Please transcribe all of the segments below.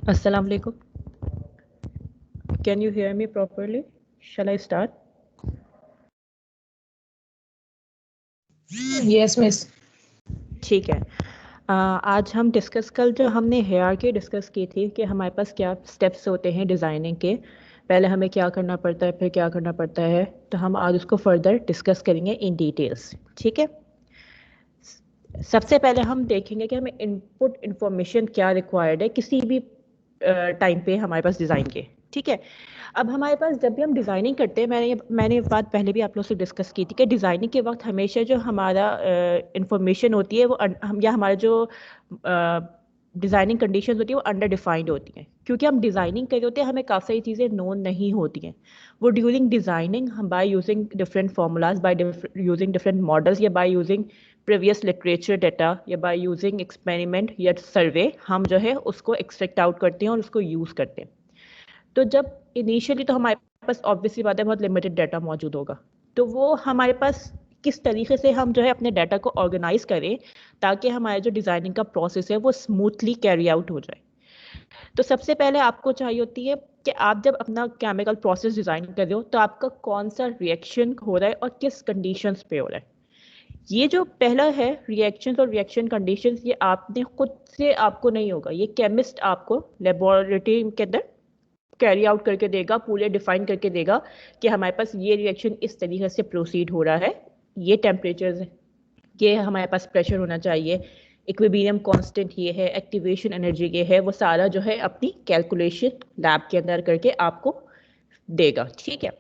Assalamu alaikum. Can you hear me properly? Shall I start? Yes, miss. ठीक है। आज हम डिस्कस कल जो हमने हायरार्की डिस्कस की थी कि हमारे पास क्या स्टेप्स होते हैं डिज़ाइनिंग के, पहले हमें क्या करना पड़ता है फिर क्या करना पड़ता है, तो हम आज उसको फर्दर डिस्कस करेंगे इन डिटेल्स। ठीक है। सबसे पहले हम देखेंगे कि हमें इनपुट इंफॉर्मेशन क्या रिक्वायर्ड है किसी भी टाइम पे हमारे पास डिज़ाइन के। ठीक है। अब हमारे पास जब भी हम डिज़ाइनिंग करते हैं, मैंने ये बात पहले भी आप लोग से डिस्कस की थी कि डिज़ाइनिंग के वक्त हमेशा जो हमारा इंफॉर्मेशन होती है वो हम या हमारा जो डिज़ाइनिंग कंडीशंस होती है वो अंडर डिफाइंड होती हैं, क्योंकि हम डिज़ाइनिंग कर रहे होते हैं, हमें काफ़ी सारी चीज़ें नोन नहीं होती हैं। वो ड्यूरिंग डिज़ाइनिंग हम by using different formulas, by using different models, या by using previous literature data, या बाय यूजिंग एक्सपेरिमेंट या सर्वे, हम जो है उसको एक्सट्रैक्ट आउट करते हैं और उसको यूज़ करते हैं। तो जब इनिशियली तो हमारे पास ऑब्वियसली बात है बहुत लिमिटेड डाटा मौजूद होगा, तो वो हमारे पास किस तरीके से हम जो है अपने डाटा को ऑर्गेनाइज करें ताकि हमारे जो डिज़ाइनिंग का प्रोसेस है वो स्मूथली कैरी आउट हो जाए। तो सबसे पहले आपको चाहिए होती है कि आप जब अपना केमिकल प्रोसेस डिज़ाइन कर रहे हो तो आपका कौन सा रिएक्शन हो रहा है और किस कंडीशंस पे हो रहा है। ये जो पहला है रिएक्शंस और रिएक्शन कंडीशंस, ये आपने खुद से आपको नहीं होगा, ये केमिस्ट आपको लेबोरेटरी के अंदर कैरी आउट करके देगा, पूरे डिफाइन करके देगा कि हमारे पास ये रिएक्शन इस तरीके से प्रोसीड हो रहा है, ये टेम्परेचर, ये हमारे पास प्रेशर होना चाहिए, इक्विलिब्रियम कांस्टेंट ये है, एक्टिवेशन एनर्जी ये है, वो सारा जो है अपनी कैलकुलेशन लैब के अंदर करके आपको देगा। ठीक है।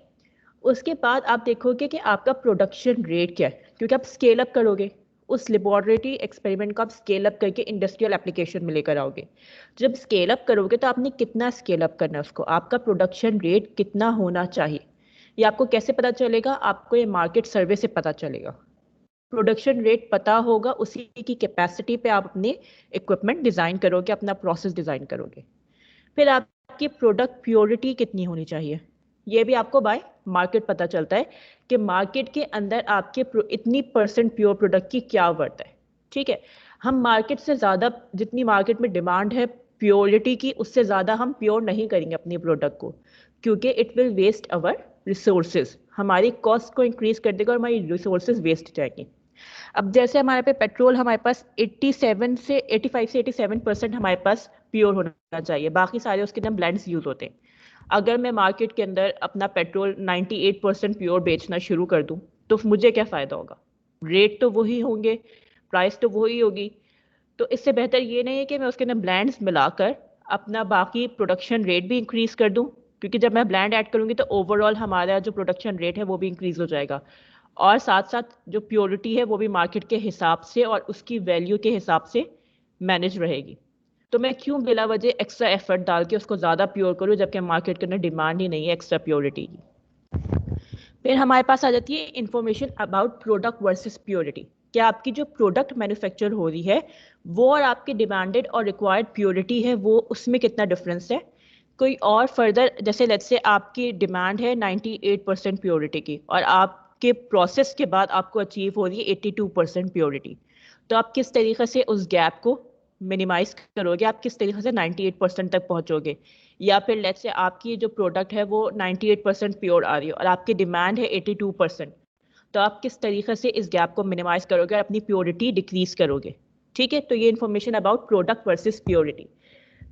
उसके बाद आप देखोगे कि आपका प्रोडक्शन रेट क्या है, क्योंकि आप स्केल अप करोगे, उस लेबोरेटरी एक्सपेरिमेंट को आप स्केल अप करके इंडस्ट्रियल एप्लीकेशन में लेकर आओगे। जब स्केल अप करोगे तो आपने कितना स्केल अप करना है उसको, आपका प्रोडक्शन रेट कितना होना चाहिए, ये आपको कैसे पता चलेगा, आपको ये मार्केट सर्वे से पता चलेगा। प्रोडक्शन रेट पता होगा, उसी की कैपेसिटी पे आप अपने इक्विपमेंट डिज़ाइन करोगे, अपना प्रोसेस डिज़ाइन करोगे। फिर आपकी प्रोडक्ट प्योरिटी कितनी होनी चाहिए, ये भी आपको बाय मार्केट पता चलता है कि मार्केट के अंदर आपके इतनी परसेंट प्योर प्रोडक्ट की क्या वर्थ है। ठीक है। हम मार्केट से ज़्यादा, जितनी मार्केट में डिमांड है प्योरिटी की, उससे ज़्यादा हम प्योर नहीं करेंगे अपनी प्रोडक्ट को, क्योंकि it will waste our resources, हमारी कॉस्ट को इंक्रीज कर देगा और हमारी रिसोर्सेज वेस्ट जाएंगी। अब जैसे हमारे पे पेट्रोल, हमारे पास 87 से 85 से 87% हमारे पास प्योर होना चाहिए, बाकी सारे उसके अंदर ब्लेंड्स यूज होते हैं। अगर मैं मार्केट के अंदर अपना पेट्रोल 98% प्योर बेचना शुरू कर दूं तो मुझे क्या फ़ायदा होगा, रेट तो वही होंगे, प्राइस तो वही होगी। तो इससे बेहतर ये नहीं है कि मैं उसके अंदर ब्लेंड्स मिलाकर अपना बाकी प्रोडक्शन रेट भी इंक्रीज कर दूं, क्योंकि जब मैं ब्लेंड ऐड करूंगी तो ओवरऑल हमारा जो प्रोडक्शन रेट है वो भी इंक्रीज हो जाएगा, और साथ साथ जो प्योरिटी है वो भी मार्केट के हिसाब से और उसकी वैल्यू के हिसाब से मैनेज रहेगी। तो मैं क्यों बिला वजह एक्स्ट्रा एफर्ट डाल के उसको ज़्यादा प्योर करूँ जबकि मार्केट के अंदर डिमांड ही नहीं है एक्स्ट्रा प्योरिटी की। फिर हमारे पास आ जाती है information about product versus purity. क्या आपकी जो प्रोडक्ट मैन्युफैक्चर हो रही है वो और आपकी डिमांडेड और रिक्वायर्ड प्योरिटी है वो, उसमें कितना डिफरेंस है। कोई और फर्दर, जैसे लेट्स से आपकी डिमांड है 98% प्योरिटी की और आपके प्रोसेस के बाद आपको अचीव हो रही है 82% प्योरिटी, तो आप किस तरीके से उस गैप को मिनिमाइज करोगे, आप किस तरीके से 98% तक पहुंचोगे। या फिर लेट्स से आपकी जो प्रोडक्ट है वो 98% प्योर आ रही है और आपकी डिमांड है 82%, तो आप किस तरीके से इस गैप को मिनिमाइज करोगे और अपनी प्योरिटी डिक्रीज करोगे। ठीक है। तो ये information about product versus purity.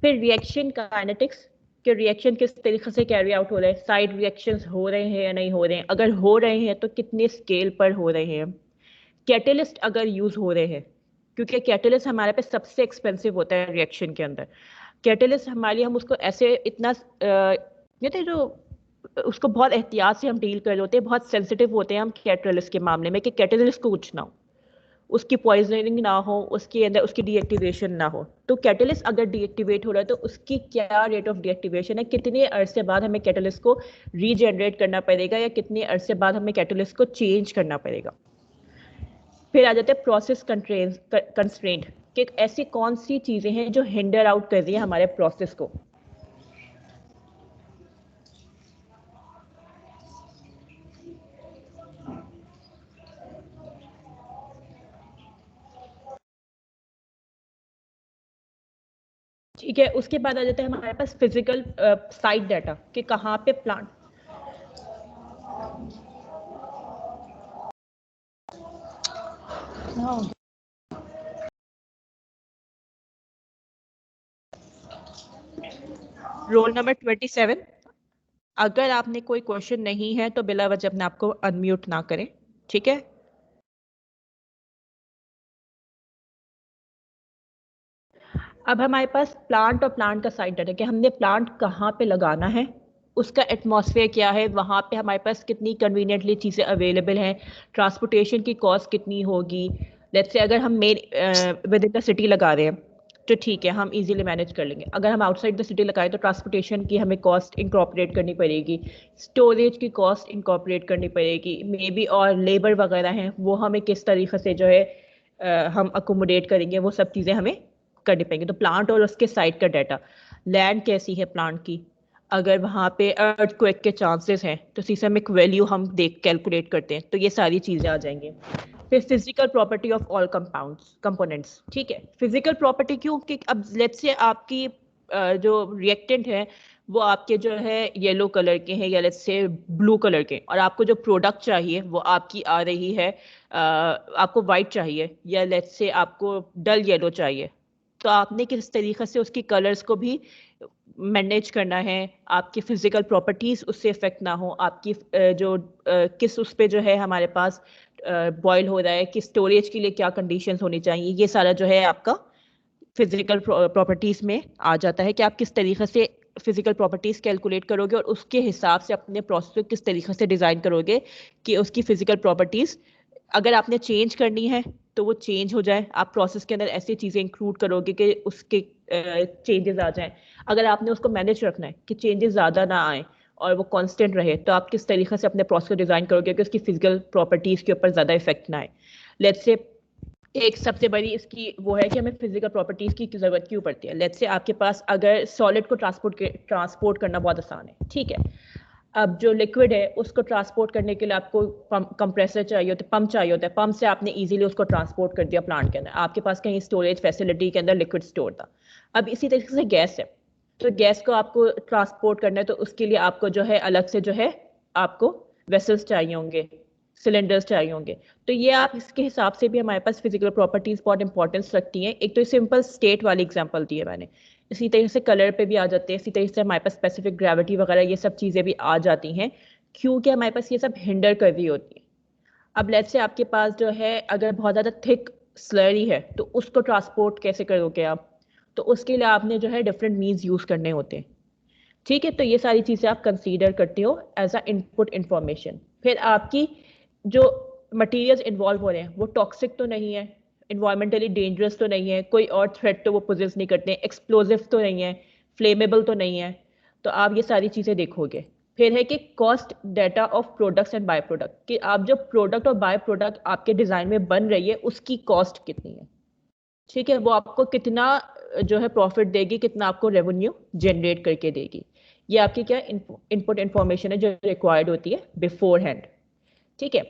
फिर रिएक्शन काइनेटिक्स, के रिएक्शन किस तरीके से कैरी आउट हो रहे हैं, साइड रिएक्शंस हो रहे हैं या नहीं हो रहे हैं, अगर हो रहे हैं तो कितने स्केल पर हो रहे हैं, कैटेलिस्ट अगर यूज हो रहे हैं, क्योंकि कैटेलिस्ट हमारे पे सबसे एक्सपेंसिव होता है रिएक्शन के अंदर। कैटेलिस्ट हमारे लिए हम उसको ऐसे इतना कहते हैं जो उसको बहुत एहतियात से हम डील कर रहे होते हैं, बहुत सेंसिटिव होते हैं हम कैटेलिस्ट के मामले में कि कैटेलिस्ट को कुछ ना हो, उसकी पॉइजनिंग ना हो, उसके अंदर उसकी डीएक्टिवेशन ना हो। तो कैटेलिस्ट अगर डीएक्टिवेट हो रहा है तो उसकी क्या रेट ऑफ डीएक्टिवेशन है, कितने अरसे बाद हमें कैटेलिस्ट को रीजनरेट करना पड़ेगा या कितने अरसे बाद हमें कैटेलिस्ट को चेंज करना पड़ेगा। फिर आ जाते हैं प्रोसेस कंस्ट्रेंट, कि ऐसी कौन सी चीजें हैं जो हिंडर आउट कर रही है हमारे प्रोसेस को। ठीक है, उसके बाद आ जाता है हमारे पास फिजिकल साइट डाटा कि कहाँ पे प्लांट। Roll number 27। अगर आपने कोई क्वेश्चन नहीं है तो बिला वजह अपने आपको अनम्यूट ना करें, ठीक है। अब हमारे पास प्लांट और प्लांट का साइट डाटा कि हमने प्लांट कहाँ पे लगाना है, उसका एटमॉस्फेयर क्या है, वहाँ पे हमारे पास कितनी कन्वीनियंटली चीज़ें अवेलेबल हैं, ट्रांसपोर्टेशन की कॉस्ट कितनी होगी। लेट्स से अगर हम main with in the city लगा रहे हैं तो ठीक है, हम इजीली मैनेज कर लेंगे। अगर हम आउटसाइड द सिटी लगाएं तो ट्रांसपोर्टेशन की हमें कॉस्ट इंकॉर्पोरेट करनी पड़ेगी, स्टोरेज की कॉस्ट इंकॉर्पोरेट करनी पड़ेगी मे बी, और लेबर वगैरह हैं वो हमें किस तरीके से जो है हम अकोमोडेट करेंगे, वो सब चीज़ें हमें करनी पड़ेंगी। तो प्लांट और उसके साइड का डाटा, लैंड कैसी है प्लांट की, अगर वहाँ पे अर्थक्वेक के चांसेस हैं तो सिस्मिक वैल्यू हम देख कैलकुलेट करते हैं, तो ये सारी चीज़ें आ जाएंगी। फिर physical property of all compounds components, ठीक है। फिजिकल प्रॉपर्टी क्यों कि अब लेट्स से आपकी जो रिएक्टेंट है वो आपके जो है येलो कलर के हैं या लेट्स से ब्लू कलर के, और आपको जो प्रोडक्ट चाहिए वो आपकी आ रही है आपको वाइट चाहिए या लेट्स से आपको डल येलो चाहिए, तो आपने किस तरीके से उसकी कलर्स को भी मैनेज करना है, आपकी फिजिकल प्रॉपर्टीज उससे इफेक्ट ना हो, आपकी किस उस पे जो है हमारे पास बॉयल हो रहा है, किस स्टोरेज के लिए क्या कंडीशंस होनी चाहिए, ये सारा जो है आपका फिजिकल प्रॉपर्टीज में आ जाता है कि आप किस तरीके से फिजिकल प्रॉपर्टीज कैलकुलेट करोगे और उसके हिसाब से अपने प्रोसेस को किस तरीके से डिजाइन करोगे कि उसकी फिजिकल प्रॉपर्टीज अगर आपने चेंज करनी है तो वो चेंज हो जाए। आप प्रोसेस के अंदर ऐसी चीजें इंक्लूड करोगे कि उसके चेंजेस आ जाएं। अगर आपने उसको मैनेज रखना है कि चेंजेस ज्यादा ना आए और वो कांस्टेंट रहे, तो आप किस तरीके से अपने प्रोसेस को डिजाइन करोगे कि उसकी फिजिकल प्रॉपर्टीज के ऊपर ज्यादा इफेक्ट ना आए। लेट्स से एक सबसे बड़ी इसकी वो है कि हमें फिजिकल प्रॉपर्टीज की जरूरत क्यों पड़ती है। लेट्स से आपके पास अगर सॉलिड को ट्रांसपोर्ट करना बहुत आसान है, ठीक है। अब जो लिक्विड है उसको ट्रांसपोर्ट करने के लिए आपको कंप्रेसर चाहिए होता है, पंप चाहिए होता है, पंप से आपने इजीली उसको ट्रांसपोर्ट कर दिया प्लांट के अंदर, आपके पास कहीं स्टोरेज फैसिलिटी के अंदर लिक्विड स्टोर था। अब इसी तरीके से गैस है, तो गैस को आपको ट्रांसपोर्ट करना है तो उसके लिए आपको जो है अलग से जो है आपको वेसल्स चाहिए होंगे, सिलेंडर्स चाहिए होंगे। तो ये आप इसके हिसाब से भी हमारे पास फिजिकल प्रॉपर्टीज बहुत इंपॉर्टेंस रखती हैं। एक तो सिंपल स्टेट वाली एग्जांपल दी है मैंने, इसी तरीके से कलर पे भी आ जाते हैं, इसी तरीके से हमारे पास स्पेसिफिक ग्रेविटी वगैरह ये सब चीज़ें भी आ जाती हैं क्योंकि हमारे पास ये सब हिंडर कर रही होती है। अब लेट्स से आपके पास जो है अगर बहुत ज़्यादा थिक स्लरी है तो उसको ट्रांसपोर्ट कैसे करोगे आप, तो उसके लिए आपने जो है डिफरेंट मीन्स यूज़ करने होते हैं, ठीक है। तो ये सारी चीज़ें आप कंसीडर करते हो एज अ इनपुट इंफॉर्मेशन। फिर आपकी जो मटेरियल्स इन्वॉल्व हो रहे हैं वो टॉक्सिक तो नहीं है, इन्वायरमेंटली डेंजरस तो नहीं है, कोई और थ्रेट तो वो पोजेस नहीं करते, एक्सप्लोजिव तो नहीं है, फ्लेमेबल तो नहीं है, तो आप ये सारी चीज़ें देखोगे। फिर है कि cost data of products and by product कि आप जो प्रोडक्ट और बाय प्रोडक्ट आपके डिज़ाइन में बन रही है उसकी कॉस्ट कितनी है, ठीक है। वो आपको कितना जो है प्रॉफिट देगी, कितना आपको रेवेन्यू जनरेट करके देगी। ये आपकी क्या इनपुट इंफॉर्मेशन है जो रिक्वायर्ड होती है बिफोर हैंड, ठीक है।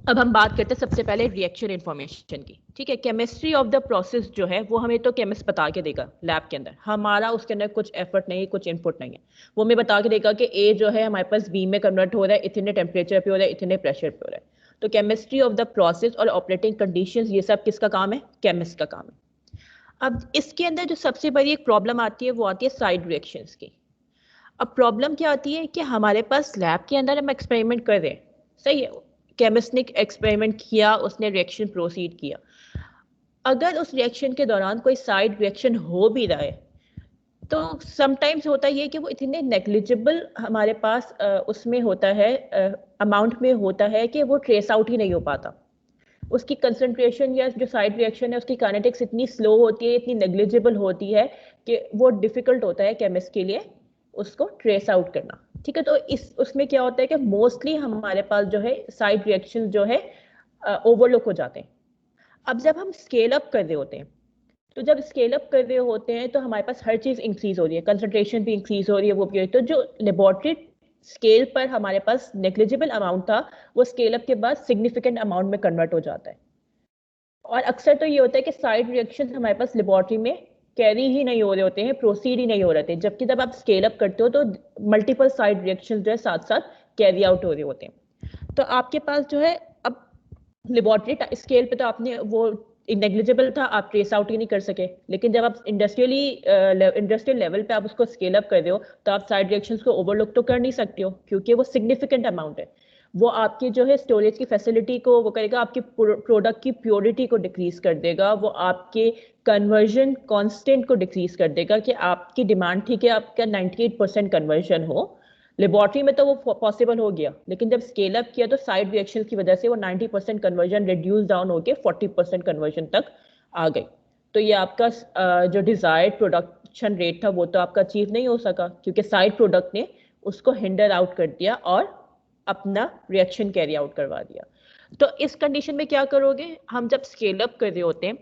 अब हम बात करते हैं सबसे पहले रिएक्शन इन्फॉर्मेशन की, ठीक है। केमिस्ट्री ऑफ द प्रोसेस जो है वो हमें तो केमिस्ट बता के देगा लैब के अंदर, हमारा उसके अंदर कुछ एफर्ट नहीं है, कुछ इनपुट नहीं है। वो हमें बता के देगा कि ए जो है हमारे पास बी में कन्वर्ट हो रहा है, इतने टेम्परेचर पे हो रहा है, इतने प्रेशर पे हो रहा है। तो केमिस्ट्री ऑफ द प्रोसेस और ऑपरेटिंग कंडीशंस ये सब किसका काम है, केमिस्ट का काम है। अब इसके अंदर जो सबसे बड़ी एक प्रॉब्लम आती है वो आती है साइड रिएक्शंस की। अब प्रॉब्लम क्या आती है कि हमारे पास लैब के अंदर हम एक्सपेरिमेंट कर रहे हैं, सही है, केमिस्ट ने एक्सपेरिमेंट किया, उसने रिएक्शन प्रोसीड किया। अगर उस रिएक्शन के दौरान कोई साइड रिएक्शन हो भी रहा है तो समटाइम्स होता ये कि वो इतने नेग्लिजिबल हमारे पास उसमें होता है, अमाउंट में होता है कि वो ट्रेस आउट ही नहीं हो पाता। उसकी कंसंट्रेशन या जो साइड रिएक्शन है उसकी काइनेटिक्स इतनी स्लो होती है, इतनी नेग्लिजिबल होती है कि वो डिफिकल्ट होता है केमिस्ट के लिए उसको ट्रेस आउट करना, ठीक है। तो इस उसमें क्या होता है कि मोस्टली हमारे पास जो है साइड रिएक्शन जो है ओवरलुक हो जाते हैं। अब जब हम स्केल अप कर रहे होते हैं, तो जब स्केल अप कर रहे होते हैं तो हमारे पास हर चीज इंक्रीज हो रही है, कंसंट्रेशन भी इंक्रीज हो रही है, वो भी हो रही है। तो जो लेबोरेटरी स्केल पर हमारे पास नेग्लिजिबल अमाउंट था वो स्केल अप के बाद सिग्निफिकेंट अमाउंट में कन्वर्ट हो जाता है। और अक्सर तो ये होता है कि साइड रिएक्शन हमारे पास लेबोरेटरी में कैरी ही नहीं हो रहे होते हैं, प्रोसीड ही नहीं हो रहे थे, जबकि जब आप स्केल अप करते हो तो मल्टीपल साइड रिएक्शन जो है साथ साथ कैरी आउट हो रहे होते हैं। तो आपके पास जो है अब लेबोरेटरी स्केल पे तो आपने वो नेग्लिजिबल था, आप ट्रेस आउट ही नहीं कर सके, लेकिन जब आप इंडस्ट्रियल लेवल पे आप उसको स्केल अप कर रहे हो तो आप साइड रिएक्शंस को ओवरलुक तो कर नहीं सकते हो, क्योंकि वो सिग्निफिकेंट अमाउंट है। वो आपकी जो है स्टोरेज की फैसिलिटी को वो करेगा, आपके प्रोडक्ट की प्योरिटी को डिक्रीज कर देगा, वो आपके कन्वर्जन कांस्टेंट को डिक्रीज कर देगा, कि आपकी डिमांड थी कि आपका 98% कन्वर्जन हो, लेबोरेटरी में तो वो पॉसिबल हो गया, लेकिन जब स्केल अप किया तो साइड रिएक्शन की वजह से वो 90% कन्वर्जन रिड्यूस डाउन होकर 40% कन्वर्जन तक आ गई। तो ये आपका जो डिजायर्ड प्रोडक्शन रेट था वो तो आपका अचीव नहीं हो सका, क्योंकि साइड प्रोडक्ट ने उसको हिंडर आउट कर दिया और अपना रिएक्शन कैरी आउट करवा दिया। तो इस कंडीशन में क्या करोगे, हम जब स्केल अप कर रहे होते हैं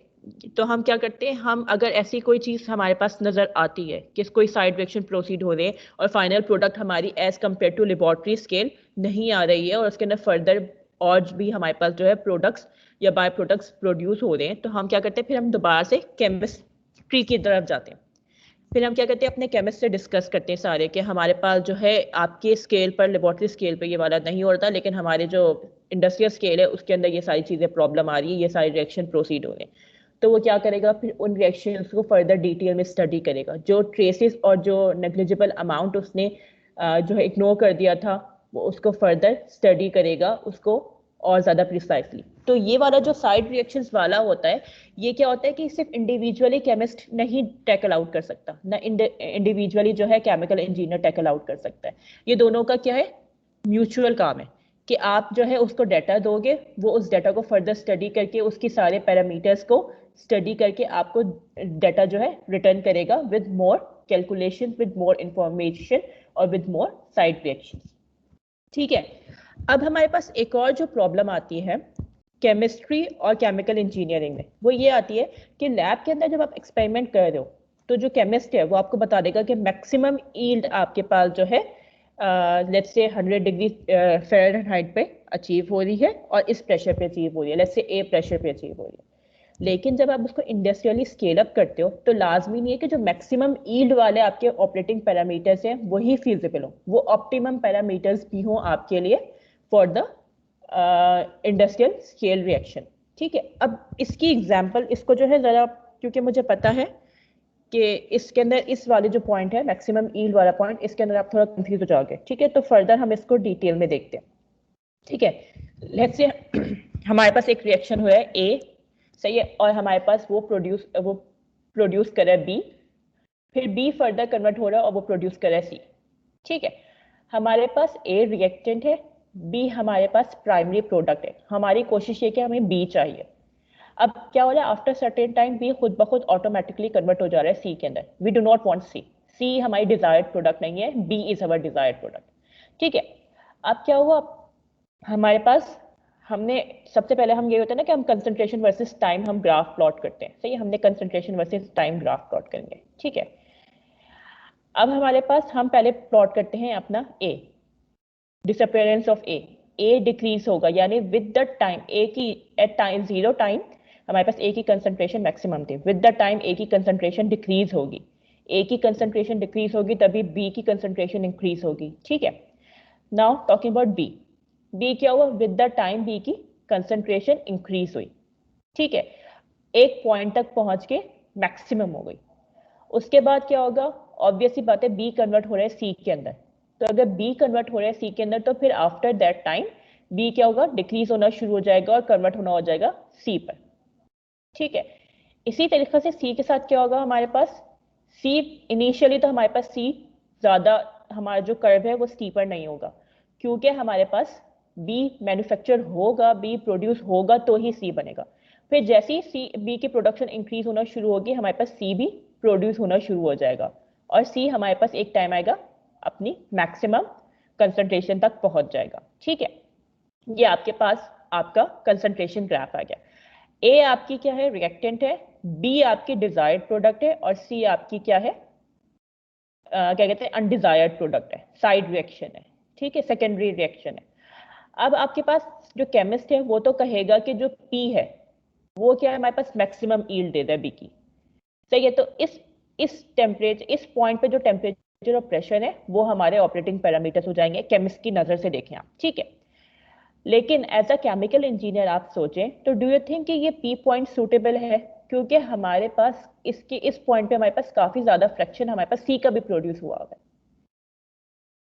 तो हम क्या करते हैं, हम अगर ऐसी कोई चीज हमारे पास नजर आती है कि कोई साइड रिएक्शन प्रोसीड हो रहे हैं और फाइनल प्रोडक्ट हमारी as compare to laboratory scale नहीं आ रही है और उसके अंदर फर्दर और भी हमारे पास जो है प्रोडक्ट्स या बाय प्रोडक्ट्स प्रोड्यूस हो रहे हैं, तो हम क्या करते हैं, फिर हम दोबारा से केमिस्ट्री की तरफ जाते हैं। फिर हम क्या करते हैं, अपने केमिस्ट से डिस्कस करते हैं सारे कि हमारे पास जो है आपके स्केल पर, लेबोरेटरी स्केल पर ये वाला नहीं हो रहा, लेकिन हमारे जो इंडस्ट्रियल स्केल है उसके अंदर ये सारी चीज़ें प्रॉब्लम आ रही है, ये सारे रिएक्शन प्रोसीड हो रहे हैं। तो वो क्या करेगा, फिर उन रिएक्शंस को फर्दर डिटेल में स्टडी करेगा, जो ट्रेसेस और जो नेग्लिजिबल अमाउंट उसने जो है इग्नोर कर दिया था वो उसको फर्दर स्टडी करेगा, उसको और ज़्यादा प्रिसाइसली। तो ये वाला जो साइड रिएक्शंस वाला होता है, ये क्या होता है कि सिर्फ इंडिविजुअली केमिस्ट नहीं टैकल आउट कर सकता, ना इंडिविजुअली जो है केमिकल इंजीनियर टैकल आउट कर सकता है। ये दोनों का क्या है, म्यूचुअल काम है, कि आप जो है उसको डाटा दोगे, वो उस डाटा को फर्दर स्टडी करके उसकी सारे पैरामीटर्स को स्टडी करके आपको डाटा जो है रिटर्न करेगा with more calculation, with more information और विद मोर साइड रिएक्शन। ठीक है, अब हमारे पास एक और जो प्रॉब्लम आती है केमिस्ट्री और केमिकल इंजीनियरिंग में, वो ये आती है कि लैब के अंदर जब आप एक्सपेरिमेंट कर रहे हो तो जो केमिस्ट है वो आपको बता देगा कि मैक्सिमम ईल्ड आपके पास जो है लेट्स से 100 डिग्री फ़ारेनहाइट पे अचीव हो रही है और इस प्रेशर पे अचीव हो रही है, लेट्स से ए प्रेशर पे अचीव हो रही है। लेकिन जब आप उसको इंडस्ट्रियली स्केल अप करते हो तो लाजमी नहीं है कि जो मैक्सिमम ईल्ड वाले आपके ऑपरेटिंग पैरामीटर्स हैं वही फीजिबल हो, वो ऑप्टिमम पैरामीटर्स भी हों आपके लिए for the industrial scale reaction. ठीक है, अब इसकी एग्जांपल, इसको जो है ज़रा, क्योंकि मुझे पता है कि इसके अंदर इस वाले जो पॉइंट है मैक्सिमम ईल्ड वाला पॉइंट, इसके अंदर आप थोड़ा कंफ्यूज हो जाओगे। ठीक है, तो फर्दर हम इसको डिटेल में देखते हैं। ठीक है, लेट्स से हमारे पास एक रिएक्शन हुआ है ए, सही है, और हमारे पास वो प्रोड्यूस कर रहा है बी, फिर बी फर्दर कन्वर्ट हो रहा है और वो प्रोड्यूस कर रहा है सी। ठीक है, हमारे पास ए रिएक्टेंट है, बी हमारे पास प्राइमरी प्रोडक्ट है, हमारी कोशिश ये कि हमें बी चाहिए। अब क्या हो रहा है, आफ्टर सर्टेन टाइम बी खुद ब खुद ऑटोमेटिकली कन्वर्ट हो जा रहा है सी के अंदर। We do not want C, C हमारी डिजायर्ड प्रोडक्ट नहीं है, B is our desired product. ठीक है, अब क्या हुआ, हमारे पास हमने सबसे पहले हम ये होता है ना कि हम कंसंट्रेशन वर्सेस टाइम हम ग्राफ प्लॉट करते हैं, सही है, हमने concentration versus time graph plot करेंगे। ठीक है, अब हमारे पास हम पहले प्लॉट करते हैं अपना ए, डिसअपियरेंस ऑफ ए डिक्रीज होगा, यानी विद द टाइम ए की, एट टाइम 0 टाइम हमारे पास ए की कंसंट्रेशन मैक्सिमम थी, विद द टाइम ए की कंसंट्रेशन डिक्रीज होगी, ए की कंसंट्रेशन डिक्रीज होगी तभी बी की कंसंट्रेशन इंक्रीज होगी। ठीक है, now talking about B, B क्या हुआ, विद द टाइम बी की कंसंट्रेशन इंक्रीज हुई। ठीक है, एक पॉइंट तक पहुंच के मैक्सिमम हो गई। उसके बाद क्या होगा, ऑब्वियस सी बात है बी कन्वर्ट हो रहा है सी के अंदर, तो अगर बी कन्वर्ट हो रहा है सी के अंदर तो फिर आफ्टर दैट टाइम बी क्या होगा, डिक्रीज होना शुरू हो जाएगा और कन्वर्ट होना हो जाएगा सी पर। ठीक है, इसी तरीके से सी के साथ क्या होगा, हमारे पास सी इनिशियली तो हमारे पास सी ज्यादा, हमारा जो कर्व है वो स्टीपर नहीं होगा, क्योंकि हमारे पास बी मैन्युफैक्चर होगा, बी प्रोड्यूस होगा तो ही सी बनेगा। फिर जैसे ही सी बी की प्रोडक्शन इंक्रीज होना शुरू होगी हमारे पास सी भी प्रोड्यूस होना शुरू हो जाएगा और सी हमारे पास एक टाइम आएगा अपनी मैक्सिमम कंसंट्रेशन तक पहुंच जाएगा। ठीक है, ये आपके पास आपका कंसंट्रेशन ग्राफ आ गया। ए आपकी क्या है, रिएक्टेंट है, बी आपकी डिजायर्ड प्रोडक्ट है और सी आपकी क्या है, क्या कहते हैं, अनडिजायर्ड प्रोडक्ट है, साइड रिएक्शन है। ठीक है, सेकेंडरी रिएक्शन है। अब आपके पास जो केमिस्ट है वो तो कहेगा कि जो पी है वो क्या है, हमारे पास मैक्सिमम ईल्ड दे रहा है बी की, सही है। तो इस टेम्परेचर, इस पॉइंट पे जो टेम्परेचर और प्रेशर है वो हमारे ऑपरेटिंग पैरामीटर्स हो जाएंगे, केमिस्ट की नजर से देखें आप, ठीक है। लेकिन एज अ केमिकल इंजीनियर आप सोचें तो डू यू थिंक कि ये पी पॉइंट सूटेबल है? क्योंकि हमारे पास इसके इस पॉइंट पे हमारे पास काफी ज्यादा फ्रैक्शन हमारे पास सी का भी प्रोड्यूस हुआ होगा,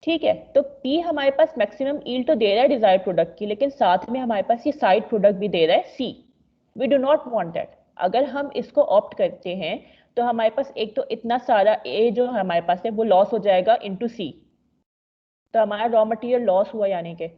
ठीक है। तो पी हमारे पास मैक्सिमम ईल्ड तो दे रहा है डिजायर्ड प्रोडक्ट की, लेकिन साथ में हमारे पास ये साइड प्रोडक्ट भी दे रहा है C. We do not want that. अगर हम इसको ऑप्ट करते हैं तो हमारे पास एक तो इतना सारा ए जो हमारे पास है वो लॉस हो जाएगा इनटू सी, तो हमारा रॉ मटेरियल लॉस हुआ यानी कि।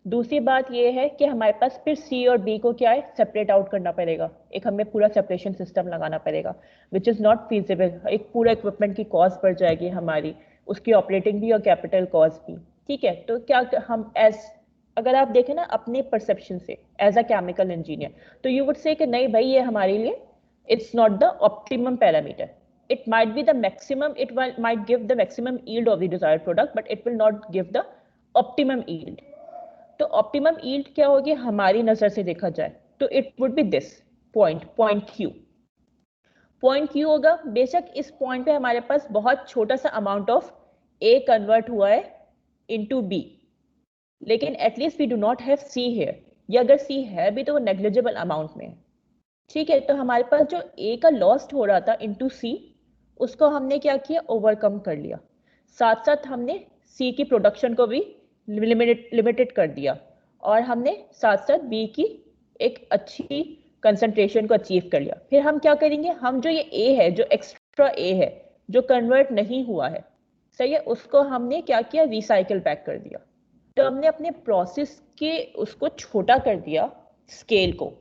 दूसरी बात ये है कि हमारे पास फिर सी और बी को क्या है, सेपरेट आउट करना पड़ेगा, एक हमें पूरा सेपरेशन सिस्टम लगाना पड़ेगा, विच इज़ नॉट फीजिबल। एक पूरा इक्विपमेंट की कॉस्ट बढ़ जाएगी हमारी, उसकी ऑपरेटिंग भी और कैपिटल कॉस्ट भी, ठीक है। तो क्या हम एज, अगर आप देखें ना अपने परसेप्शन से एज अ केमिकल इंजीनियर, तो यू वुड से कि नहीं भाई ये हमारे लिए it's not the optimum parameter. It might be the maximum, might give the maximum yield of the desired product, but it will not give the optimum yield. तो optimum yield क्या होगी हमारी नजर से देखा जाए तो it would be this point Q. Point Q होगा, बेशक इस पॉइंट पे हमारे पास बहुत छोटा सा अमाउंट ऑफ ए कन्वर्ट हुआ है इनटू बी, लेकिन at least we do not have C here, या अगर सी है भी तो वो नेग्लिजिबल अमाउंट में है, ठीक है। तो हमारे पास जो ए का लॉस्ट हो रहा था इनटू सी, उसको हमने क्या किया, ओवरकम कर लिया। साथ साथ हमने सी की प्रोडक्शन को भी लिमिटेड कर दिया, और हमने साथ साथ बी की एक अच्छी कंसंट्रेशन को अचीव कर लिया। फिर हम क्या करेंगे, हम जो ये ए है, जो एक्स्ट्रा ए है जो कन्वर्ट नहीं हुआ है, सही है, उसको हमने क्या किया, रिसाइकिल बैक कर दिया। तो हमने अपने प्रोसेस के उसको छोटा कर दिया, स्केल को।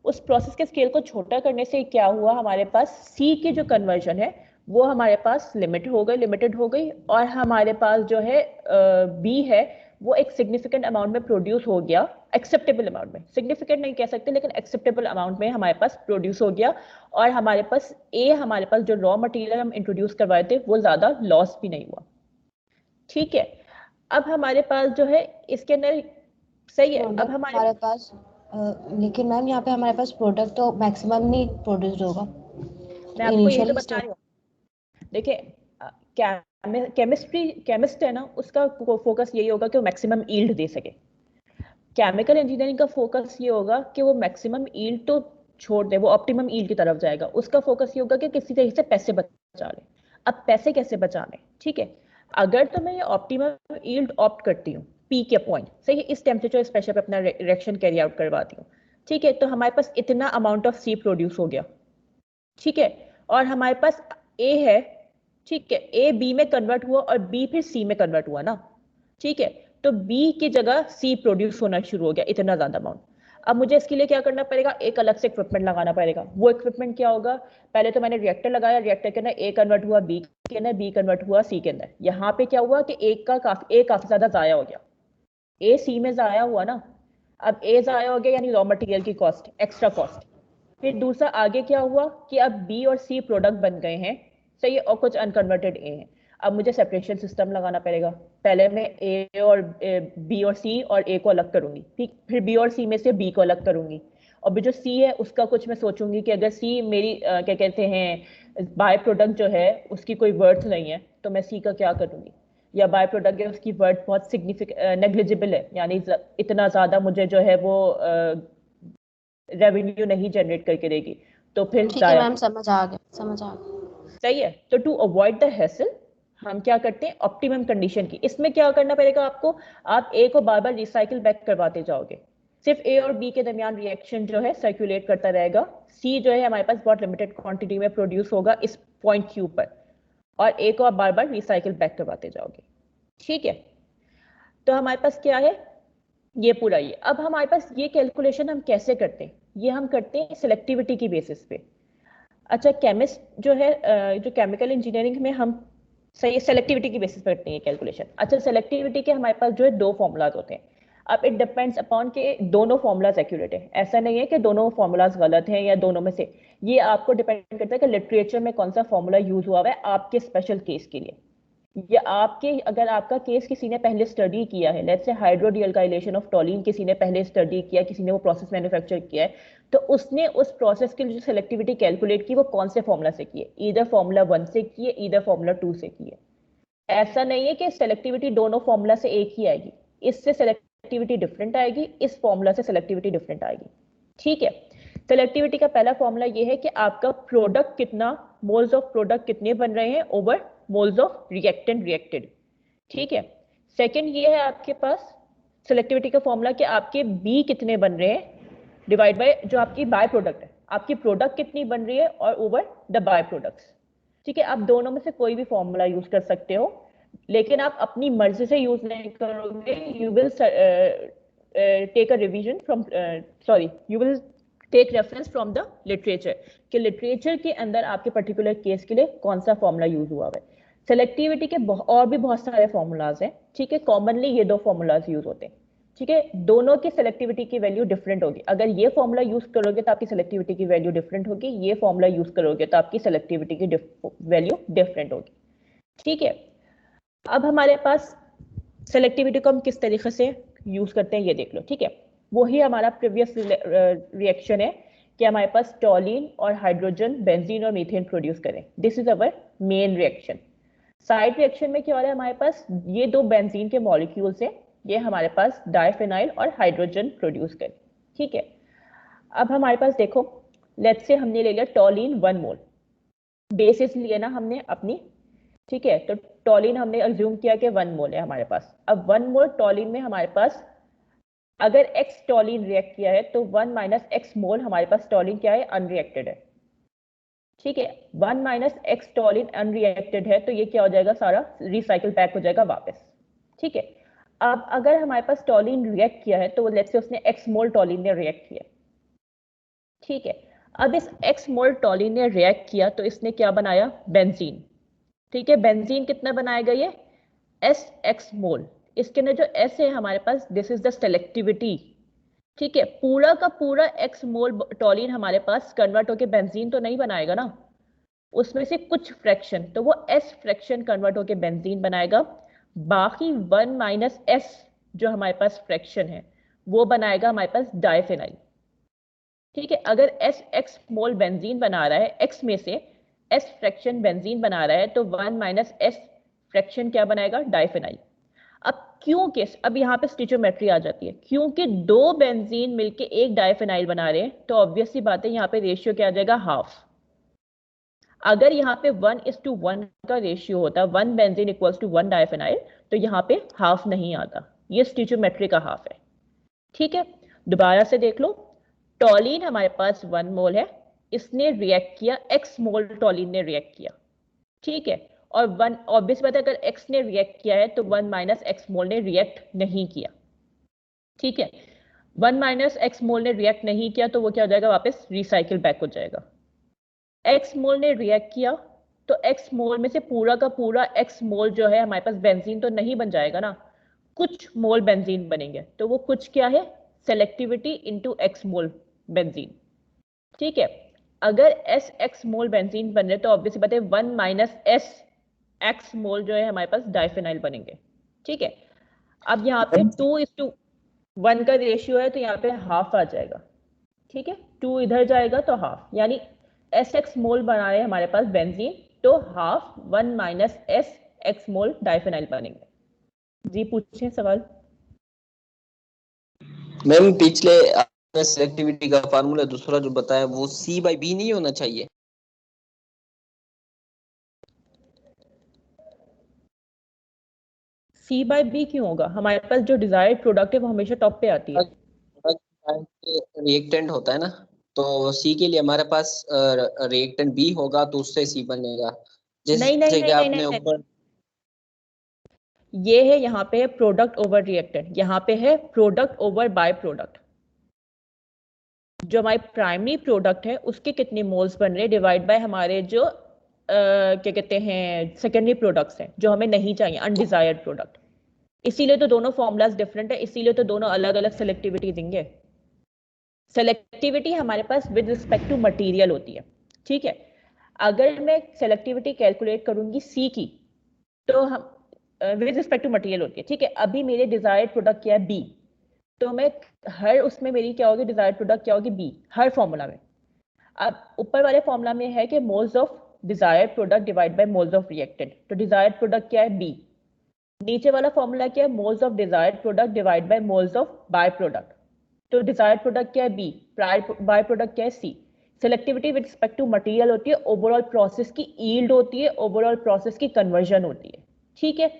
उस प्रोसेस के स्केल को छोटा करने से क्या हुआ, हमारे पास सी की जो कन्वर्जन है वो हमारे पास लिमिटेड हो गई, और हमारे पास जो है बी है वो एक सिग्निफिकेंट अमाउंट में प्रोड्यूस हो गया, एक्सेप्टेबल अमाउंट में, सिग्निफिकेंट नहीं कह सकते लेकिन एक्सेप्टेबल अमाउंट में हमारे पास प्रोड्यूस हो गया। और हमारे पास ए, हमारे पास जो रॉ मटेरियल हम इंट्रोड्यूस करवाए थे वो ज्यादा लॉस भी नहीं हुआ, ठीक है। अब हमारे पास जो है इसके अंदर, सही है, अब हमारे पास लेकिन मैम यहाँ पे हमारे पास प्रोडक्ट तो मैक्सिमम नहीं प्रोड्यूस होगा मैं आपको यही तो इनिशियली बता स्टेज। रही हूँ। देखिए केमिस्ट है ना, उसका फोकस यही होगा कि वो मैक्सिमम ईल्ड दे सके। केमिकल इंजीनियरिंग का फोकस ये होगा कि वो मैक्सिमम ईल्ड तो छोड़ दे, वो ऑप्टिमम ईल्ड की तरफ जाएगा। उसका फोकस ये होगा कि किसी तरीके से पैसे बचा ले। अब पैसे कैसे बचाने, ठीक है। अगर तो मैं ये ऑप्टिमम ईल्ड ऑप्ट करती हूँ पी के पॉइंट, सही है, इस टेम्परेचर इस प्रेशर पे अपना रिएक्शन कैरी आउट करवाती हूँ, ठीक है, तो हमारे पास इतना अमाउंट ऑफ सी प्रोड्यूस हो गया, ठीक है। और हमारे पास ए है, ठीक है, ए बी में कन्वर्ट हुआ और बी फिर सी में कन्वर्ट हुआ ना, ठीक है। तो बी की जगह सी प्रोड्यूस होना शुरू हो गया, इतना ज्यादा अमाउंट। अब मुझे इसके लिए क्या करना पड़ेगा, एक अलग से इक्विपमेंट लगाना पड़ेगा। वो इक्विपमेंट क्या होगा, पहले तो मैंने रिएक्टर लगाया, रिएक्टर के अंदर ए कन्वर्ट हुआ बी के अंदर, बी कन्वर्ट हुआ सी के अंदर। यहाँ पे क्या हुआ कि ए काफी ज्यादा जाया हो गया, ए सी में जाया हुआ ना। अब ए जाया हो गया यानी रॉ मटेरियल की कॉस्ट, एक्स्ट्रा कॉस्ट। फिर दूसरा आगे क्या हुआ कि अब बी और सी प्रोडक्ट बन गए हैं, सही है, और कुछ अनकन्वर्टेड ए हैं। अब मुझे सेपरेशन सिस्टम लगाना पड़ेगा। पहले मैं ए और बी और सी और ए को अलग करूंगी, ठीक, फिर बी और सी में से बी को अलग करूंगी, और जो सी है उसका कुछ मैं सोचूंगी कि अगर सी मेरी क्या कहते हैं बाय प्रोडक्ट जो है उसकी कोई वर्थ नहीं है तो मैं सी का क्या करूंगी, या बाय प्रोडक्ट है उसकी वर्थ बहुत सिग्निफिकेंट नेग्लिजिबल है, यानी इतना ज्यादा मुझे जो है वो रेवेन्यू नहीं जनरेट करके देगी, तो फिर ठीक है जाया। मैम, समझ आ गया। सही है। तो टू अवॉइड द हैसल हम क्या करते हैं, ऑप्टिमम कंडीशन की, इसमें क्या करना पड़ेगा आपको, आप ए को बार बार रिसाइकिल बैक करवाते जाओगे। सिर्फ ए और बी के दरमियान रिएक्शन जो है सर्कुलेट करता रहेगा। सी जो है हमारे पास बहुत लिमिटेड क्वांटिटी में प्रोड्यूस होगा इस पॉइंट क्यू पर, और ए को आप बार बार रिसाइकिल बैक करवाते जाओगे, ठीक है। तो हमारे पास क्या है, ये पूरा ये। अब हमारे पास ये कैलकुलेशन हम कैसे करते हैं, ये हम करते हैं सिलेक्टिविटी की बेसिस पे। अच्छा, केमिस्ट जो है जो केमिकल इंजीनियरिंग में हम सही सेलेक्टिविटी की बेसिस पर करते हैं कैलकुलेशन। अच्छा, सेलेक्टिविटी के हमारे पास जो है दो फॉर्मूलाज होते हैं। अब इट डिपेंड्स अपॉन के दोनों फॉर्मूलाज एक्यूरेट है, ऐसा नहीं है कि दोनों फॉर्मूलाज गलत हैं या दोनों में से। ये आपको डिपेंड करता है कि लिटरेचर में कौन सा फॉर्मूला यूज हुआ है आपके स्पेशल केस के लिए। ये आपके, अगर आपका केस किसी ने पहले स्टडी किया है, लेट्स से हाइड्रोडीअल्काइलेशन ऑफ टॉलिन किसी ने पहले स्टडी किया, किसी ने वो प्रोसेस मैन्युफैक्चर किया है, तो उसने उस प्रोसेस की जो सेलेक्टिविटी कैलकुलेट की वो कौन से फॉर्मूला से की है? ईदर फॉर्मूला 1 से की है, ईदर फॉर्मूला 2 से की है। ऐसा नहीं है कि सेलेक्टिविटी दोनों फॉर्मूला से एक ही आएगी, इससे सेलेक्टिविटी डिफरेंट आएगी, इस फॉर्मूला से सेलेक्टिविटी डिफरेंट आएगी। ठीक है, सेलेक्टिविटी का पहला फॉर्मूला ये है कि आपका प्रोडक्ट कितना, मोल्स ऑफ प्रोडक्ट कितने बन रहे हैं over moles of reactant reacted. ठीक है, सेकंड ये है आपके पास सेलेक्टिविटी का फॉर्मूला कि आपके बी कितने बन रहे हैं डिवाइड बाय जो आपकी बाय प्रोडक्ट है, आपकी प्रोडक्ट कितनी बन रही है और ओवर द बाय प्रोडक्ट्स। ठीक है, आप दोनों में से कोई भी फॉर्मूला यूज कर सकते हो, लेकिन आप अपनी मर्जी से यूज नहीं करोगे। You will take a revision from, sorry, you will take reference from the literature, कि लिटरेचर के अंदर आपके पर्टिकुलर केस के लिए कौन सा फॉर्मूला यूज हुआ है। सेलेक्टिविटी के और भी बहुत सारे फॉर्मूलाज हैं। ठीक है, कॉमनली ये दो फॉर्मूलाज यूज होते हैं। ठीक है, दोनों की सेलेक्टिविटी की वैल्यू डिफरेंट होगी। अगर ये फॉर्मूला यूज करोगे तो आपकी सेलेक्टिविटी की वैल्यू डिफरेंट होगी, ये फॉर्मूला यूज करोगे तो आपकी सेलेक्टिविटी की वैल्यू डिफरेंट होगी। ठीक है, अब हमारे पास सेलेक्टिविटी को हम किस तरीके से यूज करते हैं ये देख लो। ठीक है, वही हमारा प्रीवियस रिएक्शन है कि हमारे पास टॉलिन और हाइड्रोजन बेंजीन और मीथेन प्रोड्यूस करें। This is our main reaction. Side reaction में क्या हो रहा है, हमारे पास ये दो बेंजीन के मॉलिक्यूल्स हैं, ये हमारे पास डाइफेनाइल और हाइड्रोजन प्रोड्यूस करें। ठीक है, अब हमारे पास देखो, लेट्स से हमने ले लिया टॉलिन 1 मोल, बेसिस लिए ना हमने अपनी। ठीक है, तो टॉलिन हमने अज्यूम किया कि 1 मोल है हमारे पास। अब 1 मोल टॉलिन में हमारे पास अगर x टॉलिन रिएक्ट किया है तो 1 माइनस एक्स मोल हमारे पास टॉलिन क्या है, अनरिएक्टेड है। ठीक है, 1 माइनस एक्स टॉलिन अनरिएक्टेड है, तो ये क्या हो जाएगा, सारा रिसाइकिल बैक हो जाएगा वापस। ठीक है, अब अगर हमारे पास टॉलिन रिएक्ट किया है तो लेट्स से उसने x मोल टॉलिन ने रिएक्ट किया। ठीक है, अब इस x मोल टॉलिन ने रिएक्ट किया तो इसने क्या बनाया, बेंजीन। ठीक है, बेंजीन कितना बनाएगा ये, एस एक्स मोल। इसके अंदर जो एस है हमारे पास, दिस इज द सेलेक्टिविटी। ठीक है, पूरा का पूरा एक्स मोल टॉलिन हमारे पास कन्वर्ट होके बेंजीन तो नहीं बनाएगा ना, उसमें से कुछ फ्रैक्शन, तो वो एस फ्रैक्शन कन्वर्ट होके बेंजीन बनाएगा। बाकी 1 माइनस एस जो हमारे पास फ्रैक्शन है वो बनाएगा हमारे पास डाइफेनाइल। ठीक है, अगर एस एक्स मोल बेंजीन बना रहा है, एक्स में से एस फ्रैक्शन बेंजीन बना रहा है, तो 1 माइनस एस फ्रैक्शन क्या बनाएगा, डाइफेनाइल। अब क्योंकि अब यहाँ पे स्टिचोमेट्री आ जाती है, क्योंकि दो बेंजीन मिलके एक डाइफेनाइल बना रहे हैं तो ऑब्वियस सी बात है यहाँ पे रेशियो क्या आ जाएगा, हाफ। अगर यहाँ पे 1:1 का रेशियो होता, 1 बेंजीन इक्वल्स टू 1 डाइफेनाइल, तो यहाँ पे हाफ नहीं आता, ये स्टिचोमेट्री का हाफ है। ठीक है, दोबारा से देख लो, टॉलिन हमारे पास 1 मोल है, इसने रिएक्ट किया, x मोल टॉलिन ने रिएक्ट किया। ठीक है, और 1 ऑब्वियस बात है, अगर x ने रिएक्ट किया है तो 1 माइनस एक्स मोल ने रिएक्ट नहीं किया। ठीक है, 1 माइनस एक्स मोल ने रिएक्ट नहीं किया तो वो क्या हो जाएगा, वापस रिसाइकिल बैक हो जाएगा। एक्स मोल ने रिएक्ट किया तो एक्स मोल में से पूरा का पूरा एक्स मोल जो है हमारे पास बेंजीन तो नहीं बन जाएगा ना, कुछ मोल बेंजीन बनेंगे, तो वो कुछ क्या है, सेलेक्टिविटी इनटू एक्स मोल बेंजीन। ठीक है, अगर एस एक्स मोल बेंजीन बन रहे तो ऑब्वियसली बात है 1 माइनस एस एक्स मोल जो है हमारे पास डाइफेनाइल बनेंगे। ठीक है, अब यहाँ पे 2:1 का रेशियो है तो यहाँ पे हाफ आ जाएगा। ठीक है, 2 इधर जाएगा तो हाफ, यानी एस एक्स मोल बना रहे हमारे पास बेंजीन, तो हाफ 1 माइनस एस एक्स मोल डाइफेनाइल बनेंगे। जी पूछें सवाल। मैम पिछले आपने सेलेक्टिविटी का फार्मूला दूसरा जो बताया वो C बाई बी नहीं होना चाहिए? सी बाय बी क्यों होगा, हमारे पास जो डिजायर्ड प्रोडक्ट है वो हमेशा टॉप पे आती है। रिएक्टेंट होता है ना, तो C के लिए हमारे पास रिएक्टेंट B होगा तो उससे C बनेगा। नहीं नहीं जैसे कि नहीं नहीं आपने नहीं, ऊपर ये है यहाँ पे है प्रोडक्ट ओवर रिएक्टेंट, यहाँ पे है प्रोडक्ट ओवर बाय प्रोडक्ट। जो हमारे प्राइमरी प्रोडक्ट है उसके कितने मोल्स बन रहे डिवाइड बाय हमारे जो क्या कहते हैं सेकेंडरी प्रोडक्ट्स हैं जो हमें नहीं चाहिए, अनडिजायर्ड प्रोडक्ट। इसीलिए तो दोनों फॉर्मूलाज डिफरेंट है, इसीलिए तो दोनों अलग अलग सेलेक्टिविटी देंगे। सेलेक्टिविटी हमारे पास विद रिस्पेक्ट टू मटेरियल होती है। ठीक है, अगर मैं सेलेक्टिविटी कैलकुलेट करूंगी सी की, तो हम विद रिस्पेक्ट टू मटेरियल होती है, ठीक है। अभी मेरे डिजायर्ड प्रोडक्ट क्या है, बी, तो मैं हर उसमें मेरी क्या होगी, डिजायर्ड प्रोडक्ट क्या होगी, बी, हर फॉर्मूला में। अब ऊपर वाले फॉर्मूला में है कि moles of desired product divide by moles of reactant, तो डिजायर्ड प्रोडक्ट क्या है, बी। नीचे वाला फॉर्मूला क्या है, moles of desired product divide by moles of byproduct, तो डिजायर्ड प्रोडक्ट क्या है, बी, बाय प्रोडक्ट क्या है, C. Selectivity with respect to material होती है, ओवरऑल प्रोसेस की यील्ड होती है, ओवरऑल प्रोसेस की कन्वर्जन होती है, ठीक है।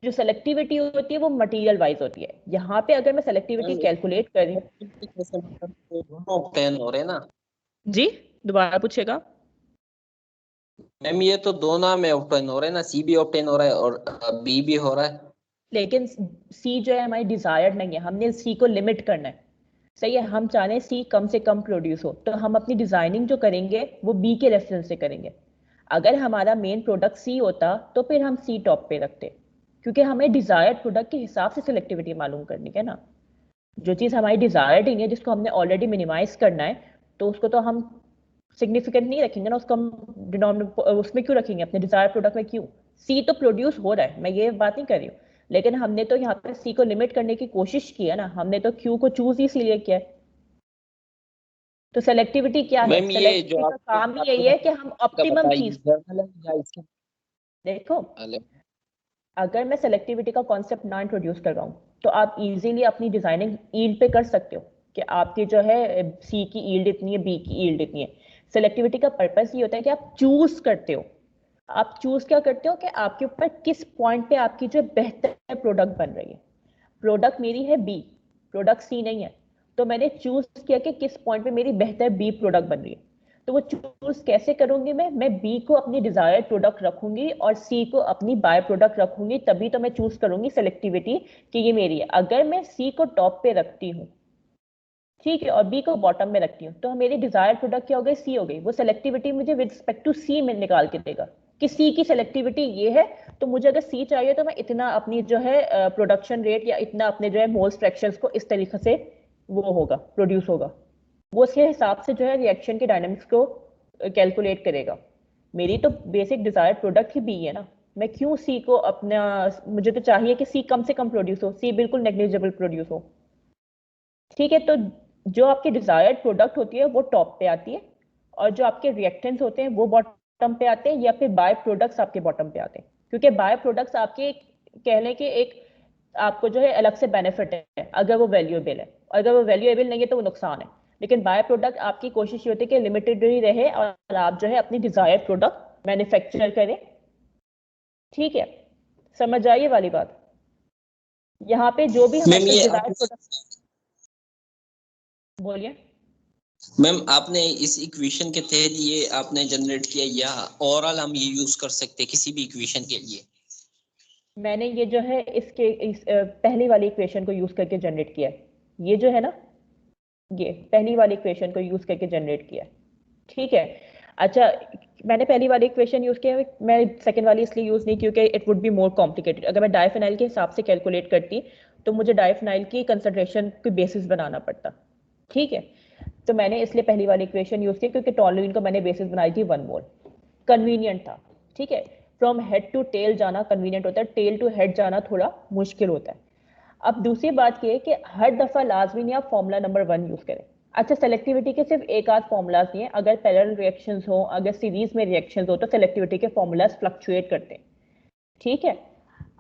जो सेलेक्टिविटी होती है वो मटेरियल वाइज होती है। यहाँ पे अगर मैं सेलेक्टिविटी कैलकुलेट करें, दोनों ऑप्टेन हो रहे हैं ना जी दोबारा पूछेगा। मैम, ये तो दोनों में ऑप्टेन हो रहे हैं ना, सी भी ऑप्टेन हो रहा है और बी भी हो रहा है। लेकिन सी जो है हमारी डिजायर्ड नहीं है, हमने सी को लिमिट करना है, सही है। हम चाह रहे हैं सी कम से कम प्रोड्यूस हो, तो हम अपनी डिजाइनिंग जो करेंगे वो बी के रेफरेंस से करेंगे। अगर हमारा मेन प्रोडक्ट सी होता तो फिर हम सी टॉप पे रखते, क्योंकि हमें डिजायर्ड प्रोडक्ट के हिसाब से सिलेक्टिविटी मालूम करनी है ना। जो चीज़ हमारी डिजायर्ड ही है, जिसको हमने ऑलरेडी मिनिमाइज करना है, तो उसको तो हम सिग्निफिकेंट नहीं रखेंगे ना, उसको हम डिनोमिनेटर उसमें क्यों रखेंगे, अपने डिजायर प्रोडक्ट में क्यों। सी तो प्रोड्यूस हो रहा है, मैं ये बात नहीं कर रही हूँ, लेकिन हमने तो यहाँ पे सी को लिमिट करने की कोशिश की है ना, हमने तो क्यू को चूज ही इसीलिए किया है। तो सेलेक्टिविटी क्या है, मैम, ये जो सेलेक्टिविटी का आपने काम ही यही है कि हम का ऑप्टिमम बताया, चीज जर्नल है या इसके देखो। वाले? अगर मैं सेलेक्टिविटी का कॉन्सेप्ट ना इंट्रोड्यूस कर रहा हूँ, तो आप इजीली अपनी डिजाइनिंग ईल्ड पे कर सकते हो कि आपकी जो है सी की ईल्ड इतनी है, बी की ईल्ड इतनी है। सेलेक्टिविटी का पर्पस ये होता है कि आप चूज करते हो, आप चूज क्या करते हो कि आपके ऊपर किस पॉइंट पे आपकी जो बेहतर प्रोडक्ट बन रही है। प्रोडक्ट मेरी है बी, प्रोडक्ट सी नहीं है, तो मैंने चूज किया कि किस पॉइंट पे मेरी बेहतर बी प्रोडक्ट बन रही है। तो वो चूज कैसे करूंगी, मैं बी को अपनी डिजायर्ड प्रोडक्ट रखूंगी और सी को अपनी बाय प्रोडक्ट रखूंगी, तभी तो मैं चूज करूंगी सेलेक्टिविटी कि ये मेरी है। अगर मैं सी को टॉप पे रखती हूँ, ठीक है, और बी को बॉटम में रखती हूँ, तो मेरी डिजायर्ड प्रोडक्ट क्या हो गई, सी हो गई। वो सेलेक्टिविटी मुझे विद रिस्पेक्ट टू सी में निकाल के देगा कि सी की सेलेक्टिविटी ये है, तो मुझे अगर सी चाहिए तो मैं इतना अपनी जो है प्रोडक्शन रेट या इतना अपने जो है मोल्स फ्रैक्शंस को इस तरीके से वो होगा, प्रोड्यूस होगा। वो उसके हिसाब से जो है रिएक्शन के डायनामिक्स को कैलकुलेट करेगा। मेरी तो बेसिक डिजायर्ड प्रोडक्ट ही बी है ना, मैं क्यों सी को अपना, मुझे तो चाहिए कि सी कम से कम प्रोड्यूस हो, सी बिल्कुल नेग्लिजिबल प्रोड्यूस हो, ठीक है। तो जो आपकी डिजायर्ड प्रोडक्ट होती है वो टॉप पे आती है, और जो आपके रिएक्टेंट्स होते हैं वो बॉटम पे आते हैं, या फिर बाय प्रोडक्ट्स आपके बॉटम पे आते हैं, क्योंकि बाय प्रोडक्ट्स आपके कह लें कि एक आपको जो है अलग से बेनिफिट है अगर वो वैल्यूएबल है, और अगर वो वैल्यूएबल नहीं है तो वो नुकसान है। लेकिन बाय प्रोडक्ट आपकी कोशिश ये होती है कि लिमिटेड ही रहे और आप जो है अपनी डिजायर्ड प्रोडक्ट मैन्युफैक्चर करें, ठीक है। समझ आई ये वाली बात। यहाँ पे जो भी हमारे मैम, पास ये डिजायर्ड आपने प्रोडक्ट, बोलिए। मैम आपने इस इक्वेशन के तहत ये आपने जनरेट किया, या ओवरऑल हम ये यूज कर सकते हैं किसी भी इक्वेशन के लिए? मैंने ये जो है पहली वाली इक्वेशन को यूज करके जनरेट किया है, ये जो है ना, ये पहली वाली इक्वेशन को यूज करके जनरेट किया है, ठीक है। अच्छा, मैंने पहली वाली इक्वेशन यूज किया है, मैं सेकंड वाली इसलिए यूज नहीं क्योंकि it would be more complicated. अगर मैं डाइफेनाइल के हिसाब से कैलकुलेट करती तो मुझे डाइफेनाइल की कंसंट्रेशन की बेसिस बनाना पड़ता, ठीक है। तो मैंने इसलिए पहली वाली इक्वेशन यूज की, क्योंकि टॉलुइन को मैंने बेसिस बनाई थी 1 मोल, कन्वीनियंट था, ठीक है। फ्रॉम हेड टू टेल जाना कन्वीनियंट होता है, टेल टू हेड जाना थोड़ा मुश्किल होता है। अब दूसरी बात ये है कि हर दफा लाजमी नहीं आप फॉर्मूला नंबर 1 यूज करें। अच्छा, सेलेक्टिविटी के सिर्फ एक आध फॉर्मूलाज नहीं है, अगर पैरेलल रिएक्शंस हो, अगर सीरीज में रिएक्शंस हो, तो सेलेक्टिविटी के फॉर्मूलाज फ्लक्चुएट करते हैं, ठीक है।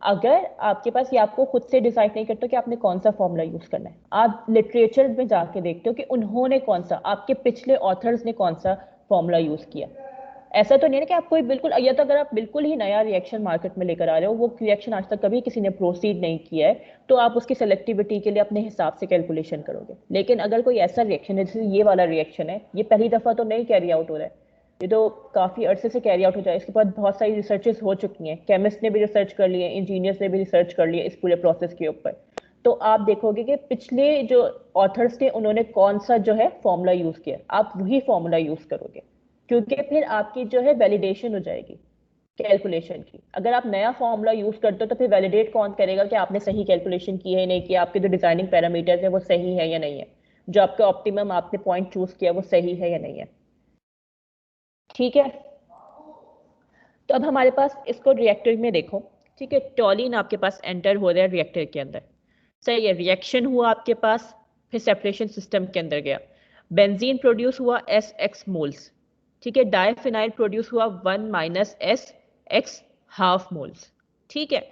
अगर आपके पास ये आपको खुद से डिसाइड नहीं करते कि आपने कौन सा फॉर्मूला यूज करना है, आप लिटरेचर में जाके देखते हो कि उन्होंने कौन सा, आपके पिछले ऑथर्स ने कौन सा फॉर्मूला यूज किया। ऐसा तो नहीं है कि आप कोई बिल्कुल, या तो अगर आप बिल्कुल ही नया रिएक्शन मार्केट में लेकर आ रहे हो, वो रिएक्शन आज तक कभी किसी ने प्रोसीड नहीं किया है, तो आप उसकी सेलेक्टिविटी के लिए अपने हिसाब से कैलकुलेशन करोगे। लेकिन अगर कोई ऐसा रिएक्शन है, जैसे ये वाला रिएक्शन है, ये पहली दफा तो नहीं कैरी आउट हो रहा है, ये तो काफी अरसे से कैरी आउट हो जाए, इसके बाद बहुत सारी रिसर्चेस हो चुकी हैं, केमिस्ट ने भी रिसर्च कर लिए, इंजीनियर्स ने भी रिसर्च कर लिए इस पूरे प्रोसेस के ऊपर। तो आप देखोगे कि पिछले जो ऑथर्स थे उन्होंने कौन सा जो है फॉर्मूला यूज किया, आप वही फॉर्मूला यूज करोगे, क्योंकि फिर आपकी जो है वैलिडेशन हो जाएगी कैलकुलेशन की। अगर आप नया फॉर्मूला यूज करते हो तो फिर वैलिडेट कौन करेगा कि आपने सही कैलकुलेशन की है नहीं की, आपके जो डिजाइनिंग पैरामीटर्स है वो सही है या नहीं है, जो आपका ऑप्टिमम आपने पॉइंट चूज किया वो सही है या नहीं है, ठीक है। तो अब हमारे पास इसको रिएक्टर में देखो, ठीक है, टॉलिन आपके पास एंटर हो रहा है रिएक्टर के अंदर, सही है, रिएक्शन हुआ आपके पास, फिर सेपरेशन सिस्टम के अंदर गया, बेंजीन प्रोड्यूस हुआ SX मोल्स, ठीक है, डाइफिनाइल प्रोड्यूस हुआ 1 माइनस SX हाफ मोल्स, ठीक है।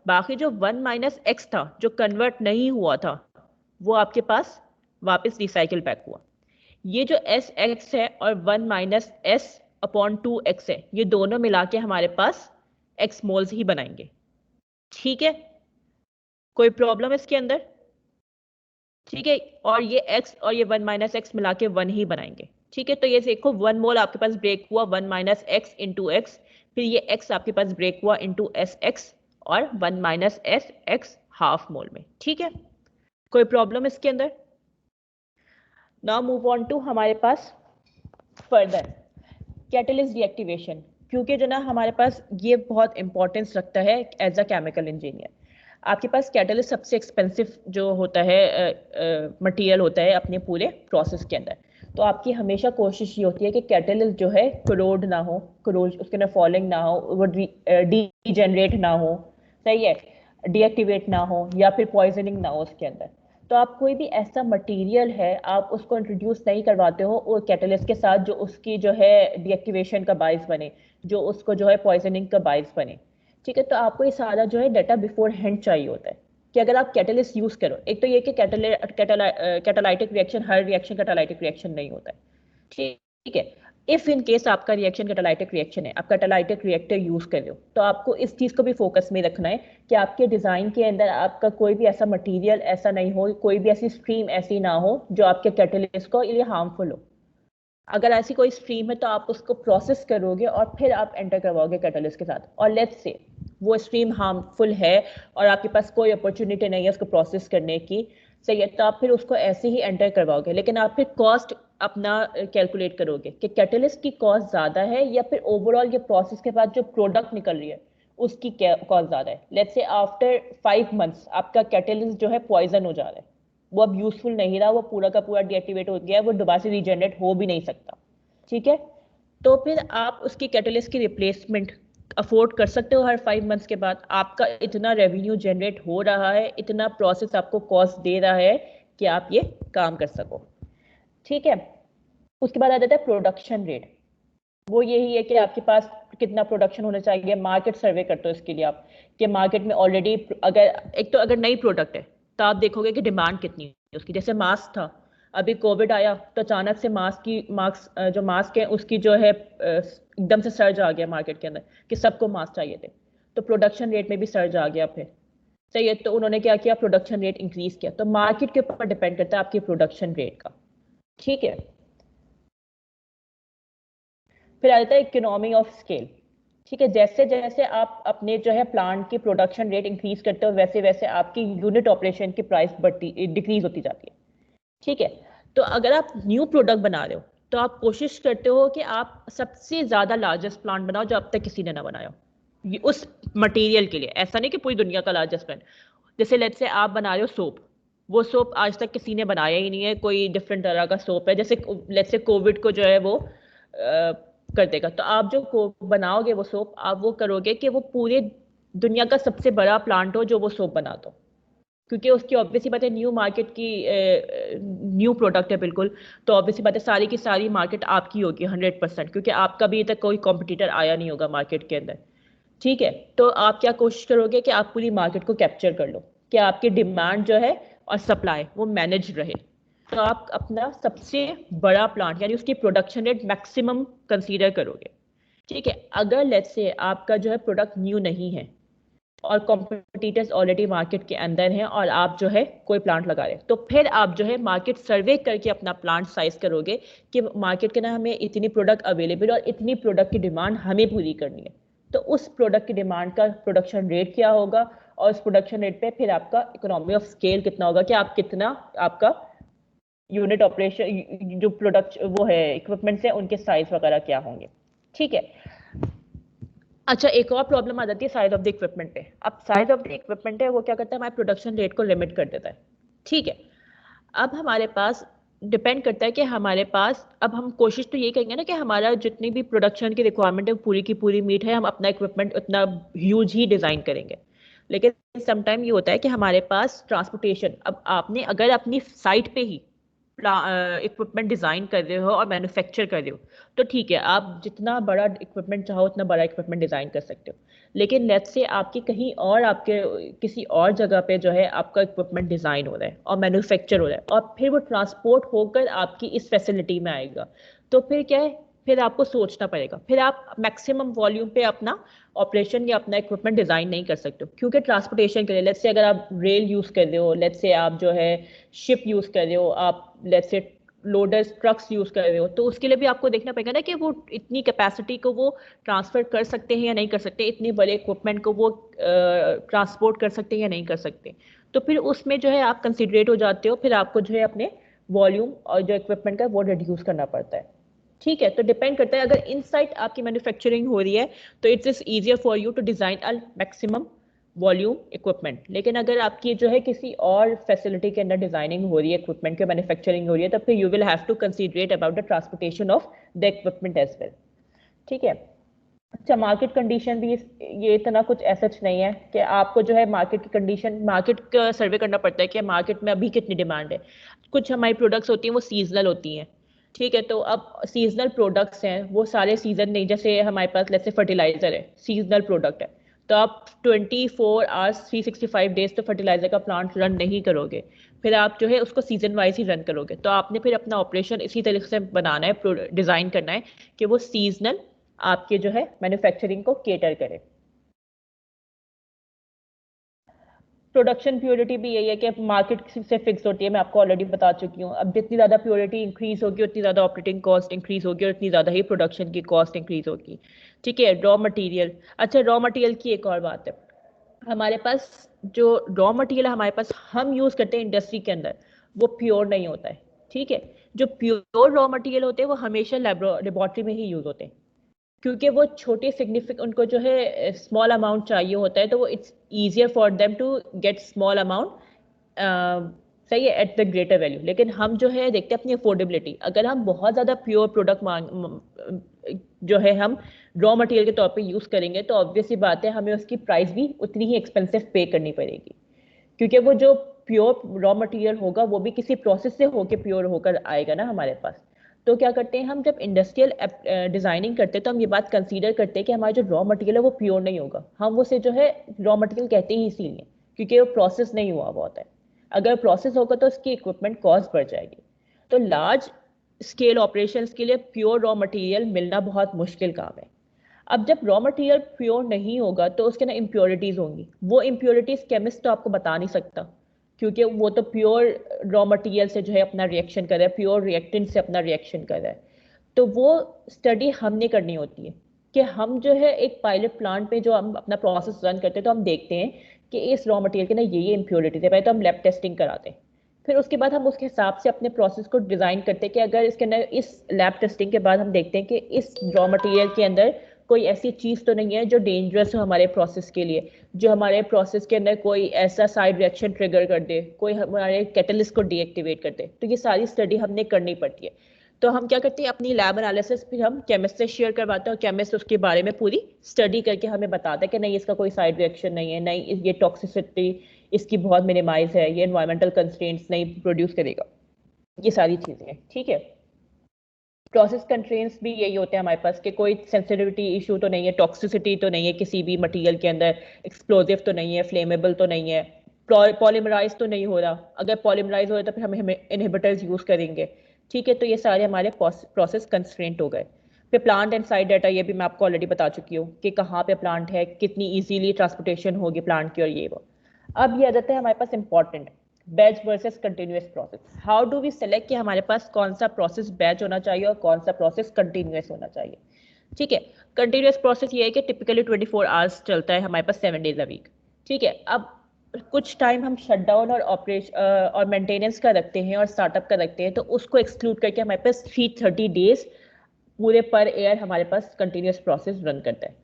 बाकी जो 1 माइनस एक्स था जो कन्वर्ट नहीं हुआ था वो आपके पास वापस रिसाइकिल बैक हुआ। ये जो SX है और 1 माइनस S अपॉन 2X है, ये दोनों मिला के हमारे पास X मोल्स ही बनाएंगे, ठीक है। कोई प्रॉब्लम इसके अंदर? ठीक है, और ये x और ये 1 माइनस एक्स मिला के 1 ही बनाएंगे, ठीक है। तो ये देखो 1 मोल आपके पास ब्रेक हुआ 1 माइनस एक्स इंटू एक्स, फिर ये x आपके पास ब्रेक हुआ इंटू SX और 1 माइनस SX हाफ मोल में, ठीक है। कोई प्रॉब्लम इसके अंदर? नाउ मूव ऑन टू हमारे पास फर्दर कैटलिस्ट डीएक्टिवेशन, क्योंकि जो ना हमारे पास ये बहुत इंपॉर्टेंस रखता है एज अ केमिकल इंजीनियर। आपके पास कैटलिस्ट सबसे एक्सपेंसिव जो होता है मटेरियल होता है अपने पूरे प्रोसेस के अंदर, तो आपकी हमेशा कोशिश ये होती है कि कैटलिस्ट जो है करोड ना हो, करोड उसके अंदर फॉलिंग ना हो, वो डीजेनरेट ना हो, सही है, डीएक्टिवेट ना हो या फिर पॉइजनिंग ना हो उसके अंदर। तो आप कोई भी ऐसा मटेरियल है आप उसको इंट्रोड्यूस नहीं करवाते हो वो कैटलिस्ट के साथ जो उसकी जो है डीएक्टिवेशन का बाइस बने, जो उसको जो है पॉइजनिंग का बाइस बने, ठीक है। तो आपको ये सारा जो है डाटा बिफोर हैंड चाहिए होता है कि अगर आप कैटलिस्ट यूज करो। एक तो ये कि कैटालाइटिक रिएक्शन हर रिएक्शन कैटालाइटिक रिएक्शन नहीं होता है, ठीक है। इफ इन केस आपका रिएक्शन कैटालाइटिक रिएक्शन है, आप कैटालाइटिक रिएक्टर यूज कर रहे हो, तो आपको इस चीज को भी फोकस में रखना है कि आपके डिजाइन के अंदर आपका कोई भी ऐसा मटेरियल ऐसा नहीं हो, कोई भी ऐसी स्ट्रीम ऐसी ना हो जो आपके कैटलिस्ट को लिए हार्मफुल हो। अगर ऐसी कोई स्ट्रीम है तो आप उसको प्रोसेस करोगे और फिर आप एंटर करवाओगे कैटलिस्ट के साथ, और लेट्स से वो स्ट्रीम हार्मफुल है और आपके पास कोई अपॉर्चुनिटी नहीं है उसको प्रोसेस करने की, सही है, तो आप फिर उसको ऐसे ही एंटर करवाओगे। लेकिन आप फिर कॉस्ट अपना कैलकुलेट करोगे कि कैटलिस्ट की कॉस्ट ज़्यादा है या फिर ओवरऑल ये प्रोसेस के बाद जो प्रोडक्ट निकल रही है उसकी कॉस्ट ज़्यादा है। लेट्स से आफ्टर 5 मंथ्स आपका कैटलिस्ट जो है पॉइजन हो जा रहा है, वो अब यूजफुल नहीं रहा, वो पूरा का पूरा डीएक्टिवेट हो गया है, वो दोबारा से रीजनरेट हो भी नहीं सकता, ठीक है। तो फिर आप उसकी कैटलिस्ट की रिप्लेसमेंट अफोर्ड कर सकते हो हर 5 मंथ्स के बाद। आपका इतना रेवेन्यू जनरेट हो रहा है, इतना प्रोसेस आपको कॉस्ट दे रहा है कि आप ये काम कर सको, ठीक है। उसके बाद आ जाता है प्रोडक्शन रेट। वो यही है कि आपके पास कितना प्रोडक्शन होना चाहिए, मार्केट सर्वे करते हो इसके लिए आप कि मार्केट में ऑलरेडी अगर एक तो अगर नई प्रोडक्ट है तो आप देखोगे कि डिमांड कितनी है उसकी। जैसे मास्क था, अभी कोविड आया तो अचानक से जो मास्क है उसकी जो है एकदम से सर्ज आ गया मार्केट के अंदर कि सबको मास्क चाहिए थे, तो प्रोडक्शन रेट में भी सर्ज आ गया फिर, सही है। तो उन्होंने क्या किया, प्रोडक्शन रेट इंक्रीज किया। तो मार्केट के ऊपर डिपेंड करता है आपकी प्रोडक्शन रेट का, ठीक है। फिर आ जाता है इकोनॉमी ऑफ स्केल, ठीक है। जैसे जैसे आप अपने जो है प्लांट की प्रोडक्शन रेट इंक्रीज करते हो वैसे वैसे आपकी यूनिट ऑपरेशन की प्राइस बढ़ती डिक्रीज होती जाती है, ठीक है। तो अगर आप न्यू प्रोडक्ट बना रहे हो तो आप कोशिश करते हो कि आप सबसे ज़्यादा लार्जेस्ट प्लांट बनाओ जो अब तक किसी ने ना बनाया हो उस मटेरियल के लिए। ऐसा नहीं कि पूरी दुनिया का लार्जेस्ट प्लांट। जैसे लेट्स से आप बना रहे हो सोप, वो सोप आज तक किसी ने बनाया ही नहीं है, कोई डिफरेंट तरह का सोप है। जैसे लेट्स से कोविड को जो है वो कर देगा, तो आप जो बनाओगे वो सोप आप वो करोगे कि वो पूरे दुनिया का सबसे बड़ा प्लांट हो जो वो सोप बना दो, क्योंकि उसकी ऑब्वियसली बात है न्यू मार्केट की न्यू प्रोडक्ट है बिल्कुल, तो ऑब्वियसली बात है सारी की सारी मार्केट आपकी होगी 100%, क्योंकि आपका भी तक कोई कॉम्पिटिटर आया नहीं होगा मार्केट के अंदर, ठीक है। तो आप क्या कोशिश करोगे कि आप पूरी मार्केट को कैप्चर कर लो कि आपकी डिमांड जो है और सप्लाई वो मैनेज रहे। तो आप अपना सबसे बड़ा प्लांट यानी उसकी प्रोडक्शन रेट मैक्सिमम कंसीडर करोगे, ठीक है। अगर लेट्स से आपका जो है प्रोडक्ट न्यू नहीं है और कॉम्पिटिटर्स ऑलरेडी मार्केट के अंदर हैं और आप जो है कोई प्लांट लगा रहे हैं, तो फिर आप जो है मार्केट सर्वे करके अपना प्लांट साइज करोगे कि मार्केट के ना हमें इतनी प्रोडक्ट अवेलेबल और इतनी प्रोडक्ट की डिमांड हमें पूरी करनी है। तो उस प्रोडक्ट की डिमांड का प्रोडक्शन रेट क्या होगा और उस प्रोडक्शन रेट पे फिर आपका इकोनॉमी ऑफ स्केल कितना होगा कि आप कितना आपका यूनिट ऑपरेशन जो प्रोडक्ट वो है इक्विपमेंट्स है उनके साइज वगैरह क्या होंगे, ठीक है। अच्छा, एक और प्रॉब्लम आ जाती है साइज ऑफ द इक्विपमेंट पे। अब साइज ऑफ द इक्विपमेंट है वो क्या करता है, हमारे प्रोडक्शन रेट को लिमिट कर देता है, ठीक है। अब हमारे पास डिपेंड करता है कि हमारे पास, अब हम कोशिश तो ये करेंगे ना कि हमारा जितनी भी प्रोडक्शन की रिक्वायरमेंट है पूरी की पूरी मीट है, हम अपना इक्विपमेंट उतना ह्यूज ही डिज़ाइन करेंगे। लेकिन समटाइम ये होता है कि हमारे पास ट्रांसपोर्टेशन, अब आपने अगर अपनी साइट पे ही इक्विपमेंट डिज़ाइन कर रहे हो और मैन्युफैक्चर कर रहे हो तो ठीक है, आप जितना बड़ा इक्विपमेंट चाहो उतना बड़ा इक्विपमेंट डिज़ाइन कर सकते हो। लेकिन लेट्स से आपकी कहीं और, आपके किसी और जगह पे जो है आपका इक्विपमेंट डिज़ाइन हो रहा है और मैन्युफैक्चर हो रहा है और फिर वो ट्रांसपोर्ट होकर आपकी इस फैसिलिटी में आएगा, तो फिर क्या है, फिर आपको सोचना पड़ेगा, फिर आप मैक्सिमम वॉल्यूम पे अपना ऑपरेशन या अपना इक्विपमेंट डिज़ाइन नहीं कर सकते हो। क्योंकि ट्रांसपोर्टेशन के लिए लेट्स से अगर आप रेल यूज़ कर रहे हो, लेट्स से आप जो है शिप यूज़ कर रहे हो, आप let's say loaders trucks use कर रहे हो, तो उसके लिए भी आपको देखना पड़ेगा ना कि वो इतनी कैपेसिटी को वो ट्रांसफ़र कर सकते हैं या नहीं कर सकते, इतने बड़े इक्विपमेंट को वो ट्रांसपोर्ट कर सकते हैं या नहीं कर सकते। तो फिर उसमें जो है आप कंसिडरेट हो जाते हो, फिर आपको जो है अपने वॉल्यूम और जो इक्विपमेंट का वो रिड्यूस करना पड़ता है। ठीक है, तो डिपेंड करता है, अगर इनसाइड आपकी मैन्युफैक्चरिंग हो रही है तो it's is easier for you to design a maximum volume equipment. लेकिन अगर आपकी जो है किसी और फैसिलिटी के अंदर डिजाइनिंग हो रही है, इक्विपमेंट की मैन्युफैक्चरिंग हो रही है, तब फिर you will have to considerate about the transportation of the equipment as well. ठीक है। अच्छा, मार्केट कंडीशन भी ये इतना कुछ ऐसा नहीं है कि आपको जो है मार्केट की कंडीशन, मार्केट का सर्वे करना पड़ता है कि मार्केट में अभी कितनी डिमांड है। कुछ हमारी प्रोडक्ट्स होती हैं वो सीजनल होती हैं। ठीक है, तो अब सीजनल प्रोडक्ट्स हैं वो सारे सीजन नहीं, जैसे हमारे पास जैसे फर्टिलाइजर है, सीजनल प्रोडक्ट है, तो आप 24 आवर्स 365 डेज तो फर्टिलाइजर का प्लांट रन नहीं करोगे, फिर आप जो है उसको सीजन वाइज ही रन करोगे। तो आपने फिर अपना ऑपरेशन इसी तरीके से बनाना है, डिजाइन करना है कि वो सीजनल आपके जो है मैन्युफैक्चरिंग को केटर करे। प्रोडक्शन प्योरिटी भी यही है कि मार्केट से फिक्स होती है, मैं आपको ऑलरेडी बता चुकी हूँ। अब जितनी ज़्यादा प्योरिटी इंक्रीज होगी उतनी ज़्यादा ऑपरेटिंग कॉस्ट इंक्रीज होगी और उतनी ज़्यादा ही प्रोडक्शन की कॉस्ट इंक्रीज होगी। ठीक है, रॉ मटेरियल। अच्छा, रॉ मटेरियल की एक और बात है, हमारे पास जो रॉ मटेरियल हमारे पास हम यूज़ करते हैं इंडस्ट्री के अंदर, वो प्योर नहीं होता है। ठीक है, जो प्योर रॉ मटेरियल होते हैं वो हमेशा लेबोरेटरी में ही यूज़ होते हैं, क्योंकि वो छोटे सिग्निफिकेंट, उनको जो है स्मॉल अमाउंट चाहिए होता है, तो वो it's easier for them to get small amount, सही है, एट द ग्रेटर वैल्यू। लेकिन हम जो है देखते हैं अपनी अफोर्डेबिलिटी, अगर हम बहुत ज़्यादा प्योर प्रोडक्ट जो है हम रॉ मटेरियल के तौर पे यूज़ करेंगे तो ऑब्वियस सी बात है हमें उसकी प्राइस भी उतनी ही एक्सपेंसिव पे करनी पड़ेगी, क्योंकि वो जो प्योर रॉ मटेरियल होगा वो भी किसी प्रोसेस से होकर प्योर होकर आएगा ना हमारे पास। तो क्या करते हैं हम, जब इंडस्ट्रियल डिजाइनिंग करते हैं तो हम ये बात कंसीडर करते हैं कि हमारा जो रॉ मटेरियल है वो प्योर नहीं होगा। हम उसे जो है रॉ मटेरियल कहते ही इसीलिए क्योंकि वो प्रोसेस नहीं हुआ हुआ होता है। अगर प्रोसेस होगा तो उसकी इक्विपमेंट कॉस्ट बढ़ जाएगी। तो लार्ज स्केल ऑपरेशंस के लिए प्योर रॉ मटेरियल मिलना बहुत मुश्किल काम है। अब जब रॉ मटेरियल प्योर नहीं होगा तो उसके ना इम्प्योरिटीज होंगी, वो इम्प्योरिटीज केमिस्ट तो आपको बता नहीं सकता, क्योंकि वो तो प्योर रॉ मटेरियल से जो है अपना रिएक्शन कर रहा है, प्योर रिएक्टेंट से अपना रिएक्शन कर रहा है। तो वो स्टडी हमने करनी होती है कि हम जो है एक पायलट प्लांट पे जो हम अपना प्रोसेस रन करते हैं तो हम देखते हैं कि इस रॉ मटेरियल के ना ये इम्प्योरिटीज है, पहले तो हम लैब टेस्टिंग कराते हैं, फिर उसके बाद हम उसके हिसाब से अपने प्रोसेस को डिजाइन करते हैं कि अगर इसके अंदर, इस लैब टेस्टिंग के बाद हम देखते हैं कि इस रॉ मटेरियल के अंदर कोई ऐसी चीज़ तो नहीं है जो डेंजरस हो हमारे प्रोसेस के लिए, जो हमारे प्रोसेस के अंदर कोई ऐसा साइड रिएक्शन ट्रिगर कर दे, कोई हमारे कैटलिस्ट को डीएक्टिवेट कर दे। तो ये सारी स्टडी हमने करनी पड़ती है। तो हम क्या करते हैं, अपनी लैब एनालिसिस फिर हम केमिस्ट से शेयर करवाते हैं और केमिस्ट उसके बारे में पूरी स्टडी करके हमें बताता है कि नहीं इसका कोई साइड रिएक्शन नहीं है, नहीं ये टॉक्सिसिटी इसकी बहुत मिनिमाइज है, ये एनवायरमेंटल कंस्ट्रेंट्स नहीं प्रोड्यूस करेगा, ये सारी चीज़ें। ठीक है, प्रोसेस कंस्ट्रेंट्स भी यही होते हैं हमारे पास कि कोई सेंसिटिविटी इशू तो नहीं है, टॉक्सिसिटी तो नहीं है किसी भी मटेरियल के अंदर, एक्सप्लोजिव तो नहीं है, फ्लेमेबल तो नहीं है, पॉलीमराइज तो नहीं हो रहा, अगर पॉलीमराइज हो रहा तो फिर हम इनहिबिटर्स यूज़ करेंगे। ठीक है, तो ये सारे हमारे प्रोसेस कंस्ट्रेंट हो गए। फिर प्लांट एंड साइट डाटा, ये भी मैं आपको ऑलरेडी बता चुकी हूँ कि कहाँ पे प्लांट है, कितनी ईजीली ट्रांसपोर्टेशन होगी प्लांट की और ये वो। अब ये आ जाता है हमारे पास important, batch versus continuous process. How do we select कि हमारे पास कौन सा प्रोसेस बैच होना चाहिए और कौन सा प्रोसेस कंटिन्यूअस होना चाहिए। ठीक है, कंटिन्यूअस प्रोसेस ये है कि टिपिकली 24 आवर्स चलता है हमारे पास 7 डेज अ वीक। ठीक है, अब कुछ टाइम हम शटडाउन और ऑपरेशन और मेंटेनेंस का रखते हैं और स्टार्टअप का रखते हैं, तो उसको एक्सक्लूड करके हमारे पास 330 डेज पूरे पर ईयर हमारे पास कंटिन्यूअस प्रोसेस रन करता है।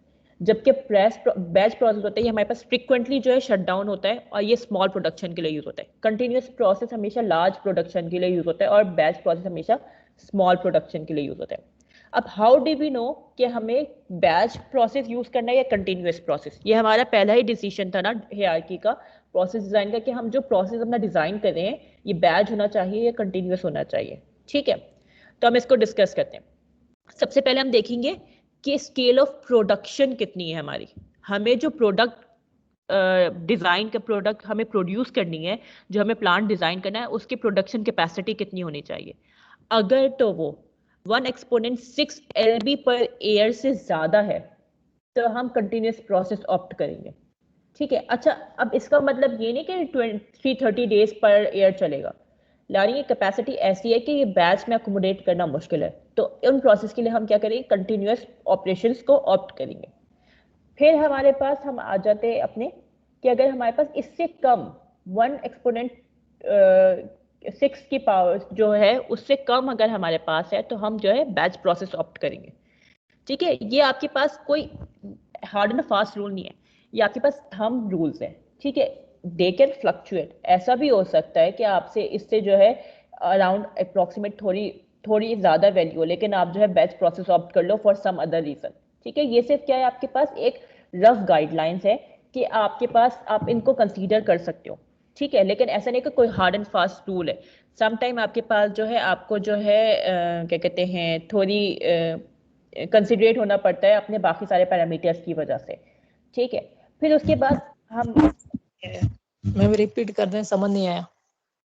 जबकि बैच प्रोसेस होता है ये हमारे पास फ्रिक्वेंटली जो है शट डाउन होता है और ये स्मॉल प्रोडक्शन के लिए यूज होता है। कंटिन्यूस प्रोसेस हमेशा लार्ज प्रोडक्शन के लिए यूज होता है और बैच प्रोसेस हमेशा स्मॉल प्रोडक्शन के लिए यूज होता है। अब हाउ डू वी नो कि हमें बैच प्रोसेस यूज करना है या कंटिन्यूस प्रोसेस? ये हमारा पहला ही डिसीजन था ना हायरार्की का, प्रोसेस डिजाइन का, कि हम जो प्रोसेस अपना डिजाइन कर रहे हैं ये बैच होना चाहिए या कंटिन्यूस होना चाहिए। ठीक है, तो हम इसको डिस्कस करते हैं। सबसे पहले हम देखेंगे कि स्केल ऑफ प्रोडक्शन कितनी है हमारी। हमें जो प्रोडक्ट डिजाइन का प्रोडक्ट हमें प्रोड्यूस करनी है, जो हमें प्लांट डिजाइन करना है, उसकी प्रोडक्शन कैपेसिटी कितनी होनी चाहिए। अगर तो वो 1 एक्सपोनेंट 6 LB पर एयर से ज्यादा है तो हम कंटिन्यूस प्रोसेस ऑप्ट करेंगे। ठीक है, अच्छा अब इसका मतलब ये नहीं कि 330 डेज पर एयर चलेगा। लानी ये कैपेसिटी ऐसी है कि ये बैच में अकोमोडेट करना मुश्किल है, तो उन प्रोसेस के लिए हम क्या करेंगे, कंटिन्यूस ऑपरेशंस को ऑप्ट करेंगे। फिर हमारे पास हम आ जाते हैं अपने कि अगर हमारे पास इससे कम 1 एक्सपोनेंट 6 की पावर जो है उससे कम अगर हमारे पास है तो हम जो है बैच प्रोसेस ऑप्ट करेंगे। ठीक है, ये आपके पास कोई हार्ड एंड फास्ट रूल नहीं है, ये आपके पास थंब रूल्स है। ठीक है, दे कैन फ्लक्चुएट, ऐसा भी हो सकता है कि आपसे इससे जो है अराउंड अप्रोक्सीमेट थोड़ी थोड़ी ज्यादा वैल्यू हो, लेकिन आप जो है बैच प्रोसेस ऑप्ट कर लो फॉर सम अदर रीजन। ठीक है, ये सिर्फ क्या है, आपके पास एक रफ गाइडलाइंस है कि आपके पास आप इनको कंसीडर कर सकते हो। ठीक है, लेकिन ऐसा नहीं कि कोई हार्ड एंड फास्ट रूल है। सम टाइम आपके पास जो है आपको जो है क्या कहते हैं थोड़ी कंसिडरेट होना पड़ता है अपने बाकी सारे पैरामीटर्स की वजह से। ठीक है, फिर उसके बाद हम मैं रिपीट कर दें, समझ नहीं आया।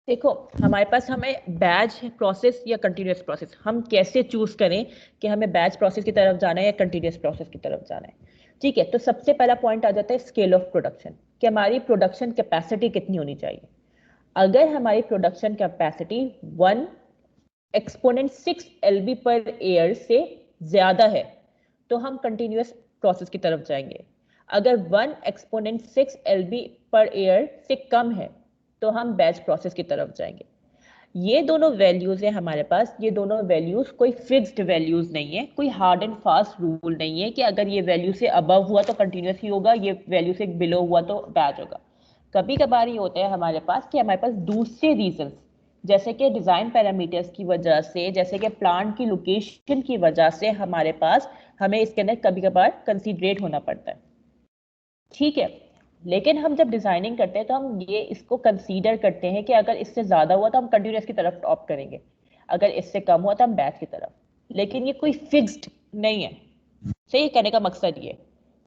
देखो हमारे पास हमें बैच प्रोसेस या कंटिन्यूस प्रोसेस हम कैसे चूज करें कि हमें बैच प्रोसेस की तरफ जाना है या कंटिन्यूस प्रोसेस की तरफ जाना है। ठीक है, तो सबसे पहला पॉइंट आ जाता है स्केल ऑफ प्रोडक्शन, कि हमारी प्रोडक्शन कैपेसिटी कितनी होनी चाहिए। अगर हमारी प्रोडक्शन कैपेसिटी 1 एक्सपोनेंट 6 LB पर एयर से ज्यादा है तो हम कंटिन्यूस प्रोसेस की तरफ जाएंगे। अगर 1 एक्सपोनेंट 6 LB पर एयर से कम है तो हम बैच प्रोसेस की तरफ जाएंगे। ये दोनों वैल्यूज है हमारे पास, ये दोनों वैल्यूज कोई फिक्स्ड वैल्यूज नहीं है, कोई हार्ड एंड फास्ट रूल नहीं है कि अगर ये वैल्यू से अबव हुआ तो कंटिन्यूस ही होगा, ये वैल्यू से बिलो हुआ तो बैच होगा। कभी कभार ये होता है हमारे पास कि हमारे पास दूसरे रीजंस, जैसे कि डिजाइन पैरामीटर्स की वजह से, जैसे कि प्लांट की लोकेशन की वजह से हमारे पास हमें इसके अंदर कभी कभार कंसीडरेट होना पड़ता है। ठीक है, लेकिन हम जब डिजाइनिंग करते हैं तो हम ये इसको कंसीडर करते हैं कि अगर इससे ज्यादा हुआ तो हम कंटिन्यूस की तरफ ऑप्ट करेंगे, अगर इससे कम हुआ तो हम बैच की तरफ। लेकिन ये कोई फिक्स्ड नहीं है। सही कहने का मकसद ये,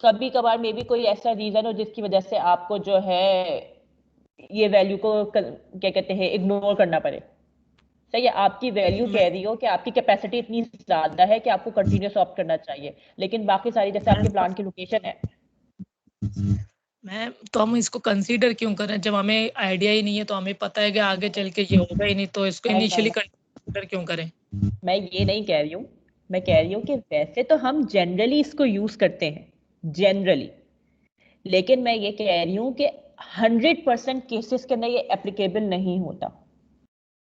कभी कभार मे भी कोई ऐसा रीजन हो जिसकी वजह से आपको जो है ये वैल्यू को क्या कहते हैं इग्नोर करना पड़े। सही है, आपकी वैल्यू कह रही हो कि आपकी कैपेसिटी इतनी ज्यादा है कि आपको कंटिन्यूस ऑप्ट करना चाहिए, लेकिन बाकी सारी जैसे आपके प्लांट की लोकेशन है। मैम तो हम इसको कंसीडर क्यों करें जब हमें आइडिया ही नहीं है, तो हमें पता है कि आगे चल के ये होगा ही नहीं, तो इसको इनिशियली कंसीडर क्यों करें? मैं ये नहीं कह रही हूँ, मैं कह रही हूँ कि वैसे तो हम जनरली इसको यूज करते हैं जनरली, लेकिन मैं ये कह रही हूँ कि 100% केसेस के अंदर ये एप्लीकेबल नहीं होता,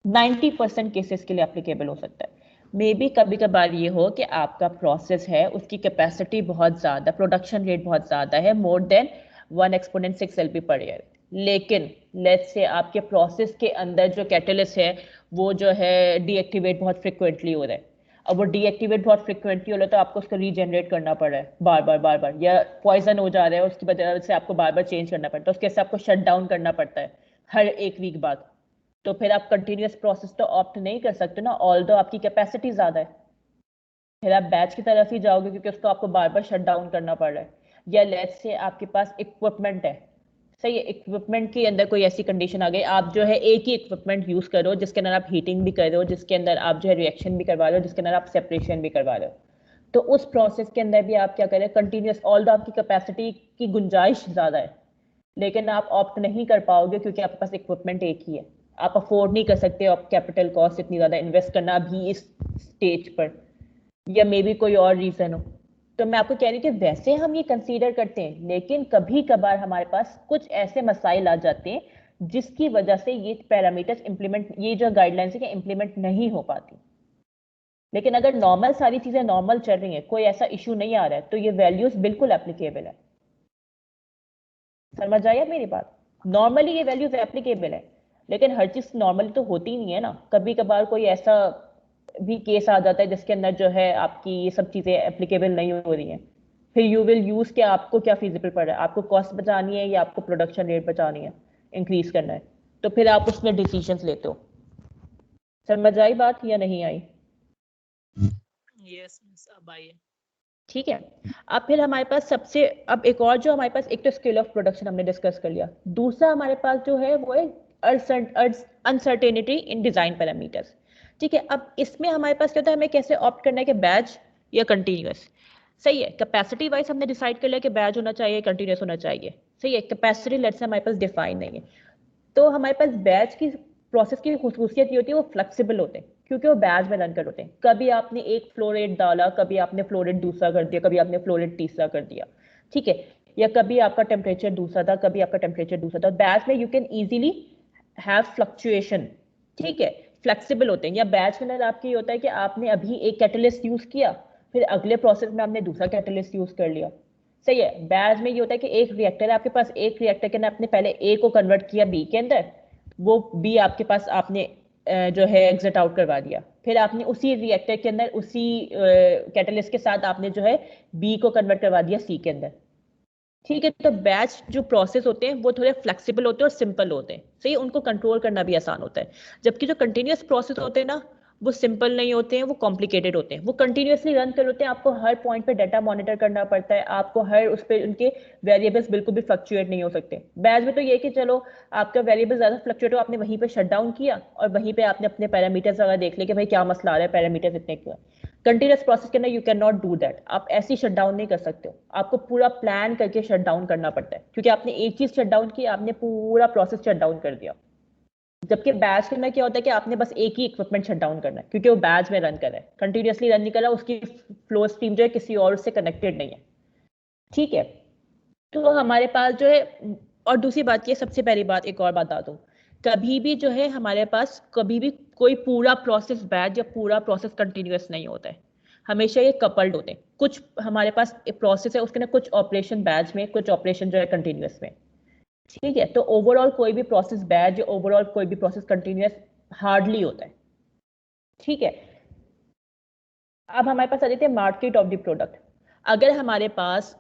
90% केसेस के लिए एप्लीकेबल हो सकता है। मे बी कभी कभार ये हो कि आपका प्रोसेस है उसकी कैपेसिटी बहुत ज़्यादा, प्रोडक्शन रेट बहुत ज़्यादा है, more than 1 exponent 6 LB per year, लेकिन लेट्स से आपके प्रोसेस के अंदर जो कैटलिस्ट है वो जो है डीएक्टिवेट बहुत फ्रिक्वेंटली हो रहा है। अब वो डीएक्टिवेट बहुत फ्रिक्वेंटली हो रहा है तो आपको उसको रीजनरेट करना पड़ रहा है बार बार, या पॉइजन हो जा रहा है उसकी वजह से आपको बार बार चेंज करना पड़ता है, उसके साथ आपको शट डाउन करना पड़ता है हर एक वीक बाद। तो फिर आप कंटिन्यूस प्रोसेस तो ऑप्ट नहीं कर सकते ना, ऑल्दो आपकी कैपेसिटी ज्यादा है, फिर आप बैच की तरफ ही जाओगे क्योंकि उसको आपको बार बार शट डाउन करना पड़ रहा है। या लेट्स से आपके पास इक्विपमेंट है, सही है, इक्विपमेंट के अंदर कोई ऐसी कंडीशन आ गई, आप जो है एक ही इक्विपमेंट यूज करो जिसके अंदर आप हीटिंग भी कर रहे हो, जिसके अंदर आप जो है रिएक्शन भी करवा रहे हो, जिसके अंदर आप सेपरेशन भी करवा रहे हो, तो उस प्रोसेस के अंदर भी आप क्या करें, कंटिन्यूस, ऑल्दो आपकी कैपेसिटी की गुंजाइश ज्यादा है लेकिन आप ऑप्ट नहीं कर पाओगे क्योंकि आपके पास इक्विपमेंट एक ही है, आप अफोर्ड नहीं कर सकते आप कैपिटल कॉस्ट इतनी ज्यादा इन्वेस्ट करना अभी इस स्टेज पर, या मे बी कोई और रीजन हो। तो मैं आपको कह रही हूँ कि वैसे हम ये कंसीडर करते हैं, लेकिन कभी कभार हमारे पास कुछ ऐसे मसाइल आ जाते हैं जिसकी वजह से ये पैरामीटर्स इंप्लीमेंट, ये जो गाइडलाइंस है इंप्लीमेंट नहीं हो पाती। लेकिन अगर नॉर्मल सारी चीजें नॉर्मल चल रही हैं, कोई ऐसा इशू नहीं आ रहा है, तो ये वैल्यूज बिल्कुल एप्लीकेबल है। समझ आई मेरी बात? नॉर्मली ये वैल्यूज एप्लीकेबल है, लेकिन हर चीज नॉर्मली तो होती नहीं है ना, कभी कभार कोई ऐसा भी केस आ जाता है जिसके अंदर जो है आपकी ये सब चीजें एप्लीकेबल नहीं हो रही हैं, फिर यू विल यूज के आपको क्या फिजिबल पड़ रहा है, आपको कॉस्ट बचानी है या आपको प्रोडक्शन रेट बचानी है, इंक्रीज करना है, तो फिर आप उसमें डिसीजंस लेते हो। समझ आई बात या नहीं आई? यस मिस, अब आई है। ठीक है। अब फिर हमारे पास सबसे, अब एक और जो हमारे पास, एक तो स्केल ऑफ प्रोडक्शन हमने डिस्कस कर लिया, दूसरा हमारे पास जो है वो है अनसर्टेनिटी इन डिजाइन पैरामीटर्स। ठीक है, अब इसमें हमारे पास क्या होता है, हमें कैसे ऑप्ट करना है कि बैच या कंटिन्यूअस। सही है, कैपेसिटी वाइज हमने डिसाइड कर लिया कि बैच होना चाहिए, कंटिन्यूअस होना चाहिए। सही है, कैपेसिटी लेट्स से हमारे पास डिफाइन नहीं है, तो हमारे पास बैच की प्रोसेस की खूसियत ये होती है वो फ्लेक्सिबल होते हैं, क्योंकि वो बैच में रन कर होते हैं। कभी आपने एक फ्लो रेट डाला, कभी आपने फ्लो रेट दूसरा कर दिया, कभी आपने फ्लो रेट तीसरा कर दिया, ठीक है, या कभी आपका टेम्परेचर दूसरा था, कभी आपका टेम्परेचर दूसरा था। बैच में you can easily have fluctuation, ठीक है, फ्लेक्सिबल होते हैं। या बैच के अंदर आपके ये होता है कि आपने अभी एक कैटलिस्ट यूज किया, फिर अगले प्रोसेस में आपने दूसरा कैटलिस्ट यूज कर लिया। सही है, बैच में ये होता है कि एक रिएक्टर है आपके पास, एक रिएक्टर के अंदर आपने पहले ए को कन्वर्ट किया बी के अंदर, वो बी आपके पास आपने जो है एग्जिट आउट करवा दिया, फिर आपने उसी रिएक्टर के अंदर उसी कैटलिस्ट के साथ आपने जो है बी को कन्वर्ट करवा दिया सी के अंदर। ठीक है, तो बैच जो प्रोसेस होते हैं वो थोड़े फ्लेक्सिबल होते हैं और सिंपल होते हैं। सही, उनको कंट्रोल करना भी आसान होता है। जबकि जो कंटिन्यूअस प्रोसेस होते हैं ना, वो सिंपल नहीं होते हैं, वो कॉम्प्लिकेटेड होते हैं, वो कंटिन्यूअसली रन कर होते हैं, आपको हर पॉइंट पे डाटा मॉनिटर करना पड़ता है, आपको हर उस पर उनके वेरिएबल्स बिल्कुल भी फ्लक्चुएट नहीं हो सकते। बैच में तो ये कि चलो आपका वेरिएबल ज्यादा फ्लक्चुएट हो, आपने वहीं पे शट डाउन किया और वहीं पे आपने अपने पैरामीटर्स वगैरह देख लिया कि भाई क्या मसला आ रहा है, पैरामीटर्स इतने क्यों है। कंटिन्यूअस प्रोसेस के अंदर you can not do that, आप ऐसी शट डाउन नहीं कर सकते हो, आपको पूरा प्लान करके शट डाउन करना पड़ता है, क्योंकि आपने एक चीज शट डाउन की, आपने पूरा प्रोसेस शट डाउन कर दिया। जबकि बैच के अंदर क्या होता है कि आपने बस एक ही इक्विपमेंट शट डाउन करना है, क्योंकि वो बैच में रन कर रहा है, कंटिन्यूअसली रन नहीं कर रहा, उसकी फ्लो स्ट्रीम जो है किसी और उससे कनेक्टेड नहीं है। ठीक है, तो हमारे पास जो है, और दूसरी बात ये, सबसे पहली बात एक और बता दूं, कभी भी जो है हमारे पास कभी भी कोई पूरा प्रोसेस बैच या पूरा प्रोसेस कंटिन्यूअस नहीं होता है, हमेशा ये कपल्ड होते हैं। कुछ हमारे पास प्रोसेस है उसके अंदर कुछ ऑपरेशन बैच में, कुछ ऑपरेशन जो है कंटिन्यूअस में। ठीक है, तो ओवरऑल कोई भी प्रोसेस बैच या ओवरऑल कोई भी प्रोसेस कंटिन्यूअस हार्डली होता है। ठीक है, अब हमारे पास आ जाते हैं मार्केट ऑफ द प्रोडक्ट। अगर हमारे पास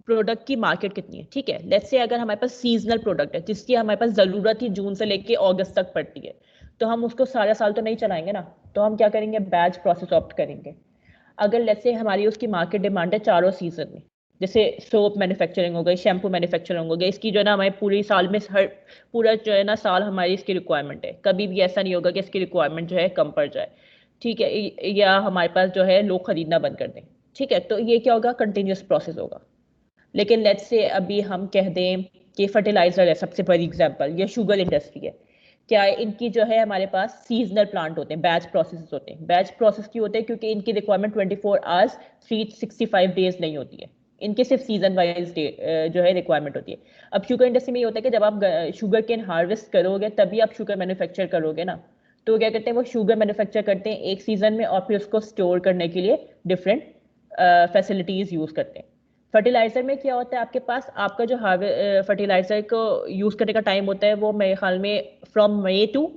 प्रोडक्ट की मार्केट कितनी है, ठीक है, लेट्स से अगर हमारे पास सीजनल प्रोडक्ट है जिसकी हमारे पास ज़रूरत ही जून से लेके अगस्त तक पड़ती है, तो हम उसको सारा साल तो नहीं चलाएंगे ना, तो हम क्या करेंगे, बैच प्रोसेस ऑप्ट करेंगे। अगर लेट्स से हमारी उसकी मार्केट डिमांड है चारों सीजन में, जैसे सोप मैन्युफैक्चरिंग हो गई, शैम्पू मैन्युफैक्चरिंग हो गई, इसकी जो है ना हमारे पूरी साल में हर पूरा जो है ना साल हमारी इसकी रिक्वायरमेंट है, कभी भी ऐसा नहीं होगा कि इसकी रिक्वायरमेंट जो है कम पड़ जाए। ठीक है, या हमारे पास जो है लोग खरीदना बंद कर दें। ठीक है, तो ये क्या होगा, कंटिन्यूअस प्रोसेस होगा। लेकिन लेट्स से अभी हम कह दें कि फर्टिलाइजर है सबसे बड़ी एग्जांपल, या शुगर इंडस्ट्री है, क्या इनकी जो है हमारे पास सीजनल प्लांट होते हैं, बैच प्रोसेस होते हैं। बैच प्रोसेस क्यों होते हैं, क्योंकि इनकी रिक्वायरमेंट 24 आवर्स 365 डेज नहीं होती है, इनके सिर्फ सीजन वाइज जो है रिक्वायरमेंट होती है। अब शुगर इंडस्ट्री में ये होता है कि जब आप शुगर केन हार्वेस्ट करोगे तभी आप शुगर मैन्युफैक्चर करोगे ना, तो क्या करते हैं, वो शुगर मैन्युफैक्चर करते हैं एक सीजन में और फिर उसको स्टोर करने के लिए डिफरेंट फैसिलिटीज यूज करते हैं। फर्टिलाइजर में क्या होता है, आपके पास आपका जो फर्टिलाइजर को यूज करने का टाइम होता है वो मेरे ख्याल में फ्रॉम मई टू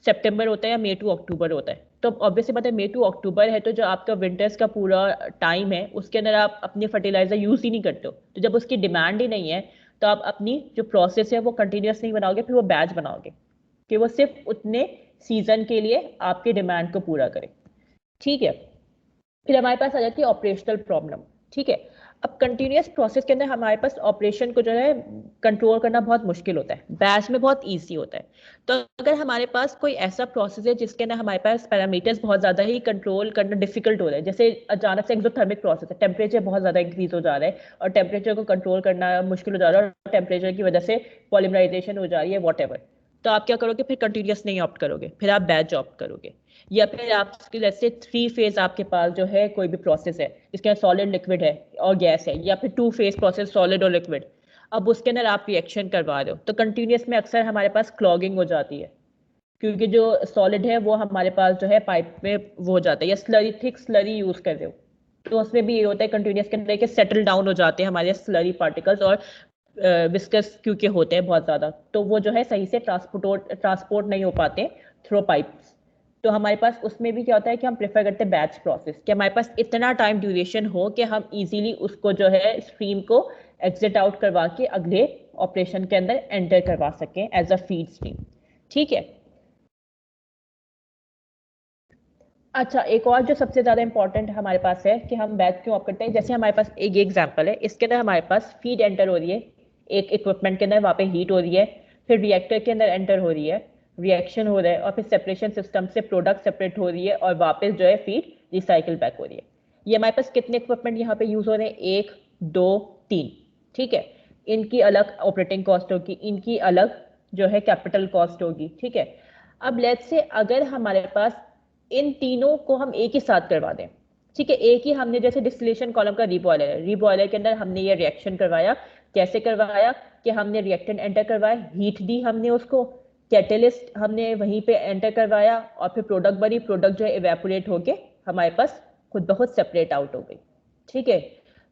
सितंबर होता है या मई टू अक्टूबर होता है। तो ऑब्वियसली बात है, मई टू अक्टूबर है तो जो आपका विंटर्स का पूरा टाइम है उसके अंदर आप अपने फर्टिलाइजर यूज ही नहीं करते हो, तो जब उसकी डिमांड ही नहीं है तो आप अपनी जो प्रोसेस है वो कंटिन्यूस नहीं बनाओगे, फिर वो बैच बनाओगे कि वो सिर्फ उतने सीजन के लिए आपके डिमांड को पूरा करे। ठीक है, फिर हमारे पास आ जाती है ऑपरेशनल प्रॉब्लम। ठीक है, अब कंटिन्यूअस प्रोसेस के अंदर हमारे पास ऑपरेशन को जो है कंट्रोल करना बहुत मुश्किल होता है, बैच में बहुत इजी होता है। तो अगर हमारे पास कोई ऐसा प्रोसेस है जिसके अंदर हमारे पास पैरामीटर्स बहुत ज़्यादा ही कंट्रोल करना डिफिकल्ट हो रहा है, जैसे अचानक से एक्सोथर्मिक प्रोसेस है, टेम्परेचर बहुत ज़्यादा इंक्रीज हो जा रहा है और टेम्परेचर को कंट्रोल करना मुश्किल हो जा रहा है और टेम्परेचर की वजह से पॉलीमराइजेशन हो जा रही है वॉट एवर, तो आप क्या करोगे, फिर कंटिन्यूअस नहीं ऑप्ट करोगे, फिर आप बैच ऑप्ट करोगे। या फिर आप जैसे 3 फेज आपके पास जो है कोई भी प्रोसेस है जिसके अंदर सॉलिड लिक्विड है और गैस है, या फिर 2 फेज प्रोसेस सॉलिड और लिक्विड, अब उसके अंदर आप रिएक्शन करवा रहे हो तो कंटिन्यूअस में अक्सर हमारे पास क्लॉगिंग हो जाती है। क्योंकि जो सॉलिड है वो हमारे पास जो है पाइप में वो हो जाता है, या स्लरी, थिक स्लरी यूज कर रहे हो तो उसमें भी ये होता है कंटिन्यूस के अंदर कि सेटल डाउन हो जाते हैं हमारे स्लरी पार्टिकल्स, और विस्कस क्योंकि होते हैं बहुत ज़्यादा, तो वो जो है सही से ट्रांसपोर्ट नहीं हो पाते थ्रू पाइप्स। तो हमारे पास उसमें भी क्या होता है कि हम प्रेफर करते हैं बैच प्रोसेस, कि हमारे पास इतना टाइम ड्यूरेशन हो कि हम इजीली उसको जो है स्ट्रीम को एग्जिट आउट करवा के अगले ऑपरेशन के अंदर एंटर करवा सकें एज अ फीड स्ट्रीम। ठीक है। अच्छा, एक और जो सबसे ज़्यादा इंपॉर्टेंट हमारे पास है कि हम बैच क्यों ऑफ करते हैं, जैसे हमारे पास एक एग्जांपल है, इसके अंदर हमारे पास फीड एंटर हो रही है एक इक्विपमेंट के अंदर, वहाँ पे हीट हो रही है, फिर रिएक्टर के अंदर एंटर हो रही है, रिएक्शन हो रहा है, और फिर सेपरेशन सिस्टम से प्रोडक्ट सेपरेट हो रही है और वापस जो है फीड रिसाइकिल बैक हो रही है। ये हमारे पास कितने इक्विपमेंट यहाँ पे यूज हो रहे हैं, 1 2 3। ठीक है। इनकी अलग ऑपरेटिंग कॉस्ट होगी, इनकी अलग जो है कैपिटल कॉस्ट होगी। ठीक है। अब लेट्स से अगर हमारे पास इन तीनों को हम एक ही साथ करवा दें, ठीक है, एक ही हमने जैसे डिस्टिलेशन कॉलम का रीबॉयलर है, रीबॉयलर के अंदर हमने ये रिएक्शन करवाया, कैसे करवाया कि हमने रिएक्टेंट एंटर करवाया, हीट दी हमने उसको, कैटेलिस्ट हमने वहीं पे एंटर करवाया, और फिर प्रोडक्ट बनी, प्रोडक्ट जो है इवेपोरेट होके हमारे पास खुद बहुत सेपरेट आउट हो गई। ठीक है।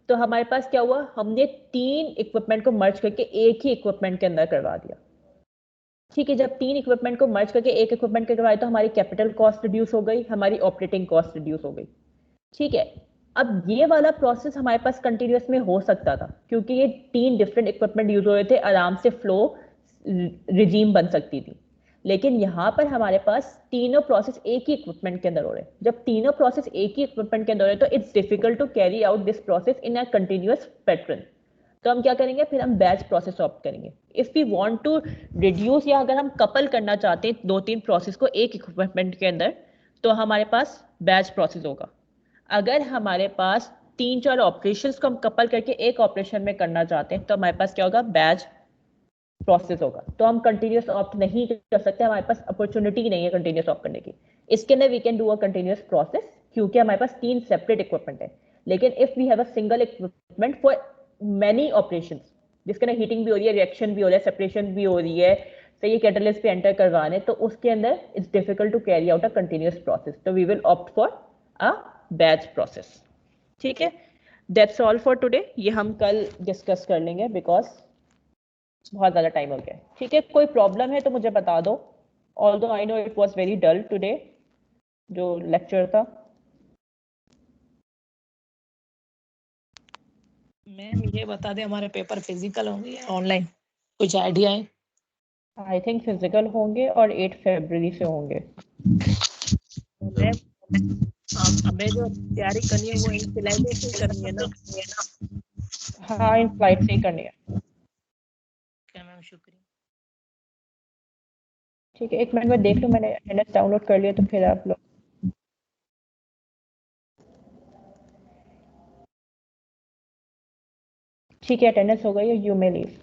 तो हमारे पास क्या हुआ, हमने 3 इक्विपमेंट को मर्ज करके एक ही इक्विपमेंट के अंदर करवा दिया। ठीक है। जब 3 इक्विपमेंट को मर्ज करके एक इक्विपमेंट के करवाए तो हमारी कैपिटल कॉस्ट रिड्यूस हो गई, हमारी ऑपरेटिंग कॉस्ट रिड्यूस हो गई। ठीक है। अब ये वाला प्रोसेस हमारे पास कंटिन्यूस में हो सकता था क्योंकि ये 3 डिफरेंट इक्विपमेंट यूज हो रहे थे, आराम से फ्लो रिजीम बन सकती थी। लेकिन यहाँ पर हमारे पास तीनों प्रोसेस एक ही इक्विपमेंट के अंदर हो रहे हैं। जब तीनों प्रोसेस एक ही इक्विपमेंट के अंदर हो रहे हैं तो it's difficult to carry out this process in a continuous pattern. तो हम क्या करेंगे, फिर हम बैच प्रोसेस ऑप्ट करेंगे। If we want to reduce, या अगर हम कपल करना चाहते हैं 2-3 प्रोसेस को एक इक्विपमेंट के अंदर, तो हमारे पास बैच प्रोसेस होगा। अगर हमारे पास 3-4 ऑपरेशंस को हम कपल करके एक ऑपरेशन में करना चाहते हैं तो हमारे पास क्या होगा, बैच प्रोसेस होगा। तो हम कंटिन्यूअस ऑप्ट नहीं कर सकते, हमारे पास अपॉर्चुनिटी नहीं है कंटिन्यूअस ऑप्ट करने की। इसके अंदर we can do a continuous process क्योंकि हमारे पास 3 सेपरेट इक्विपमेंट है। लेकिन if we have a single equipment for many operations, जिसके अंदर हीटिंग भी हो रही है, रिएक्शन भी हो रहा है, सेपरेशन भी हो रही है, तो ये कैटलिस्ट पे एंटर करवाने, तो उसके अंदर it's difficult to carry out a continuous process, तो we will opt for a batch process. ठीक है। That's all for today. ये हम कल डिस्कस कर लेंगे बिकॉज बहुत ज़्यादा टाइम हो गया। ठीक है। कोई प्रॉब्लम है तो मुझे बता दो, although I know it was very dull today जो लेक्चर था। मैम ये बता दें हमारे पेपर फिजिकल होंगे या ऑनलाइन, कुछ आइडिया है? आई थिंक फिजिकल होंगे और 8 फरवरी से होंगे। मैम हमें जो तैयारी करनी है वो इन स्लाइडों से करनी है ना? हाँ, इन फ्लाइट से ही करनी है। क्या मैम, शुक्रिया। ठीक है, एक मिनट में देख लूँ, मैंने अटेंडेंस डाउनलोड कर लिया तो फिर आप लोग। ठीक है, अटेंडेंस हो गई है, यू मे लीव।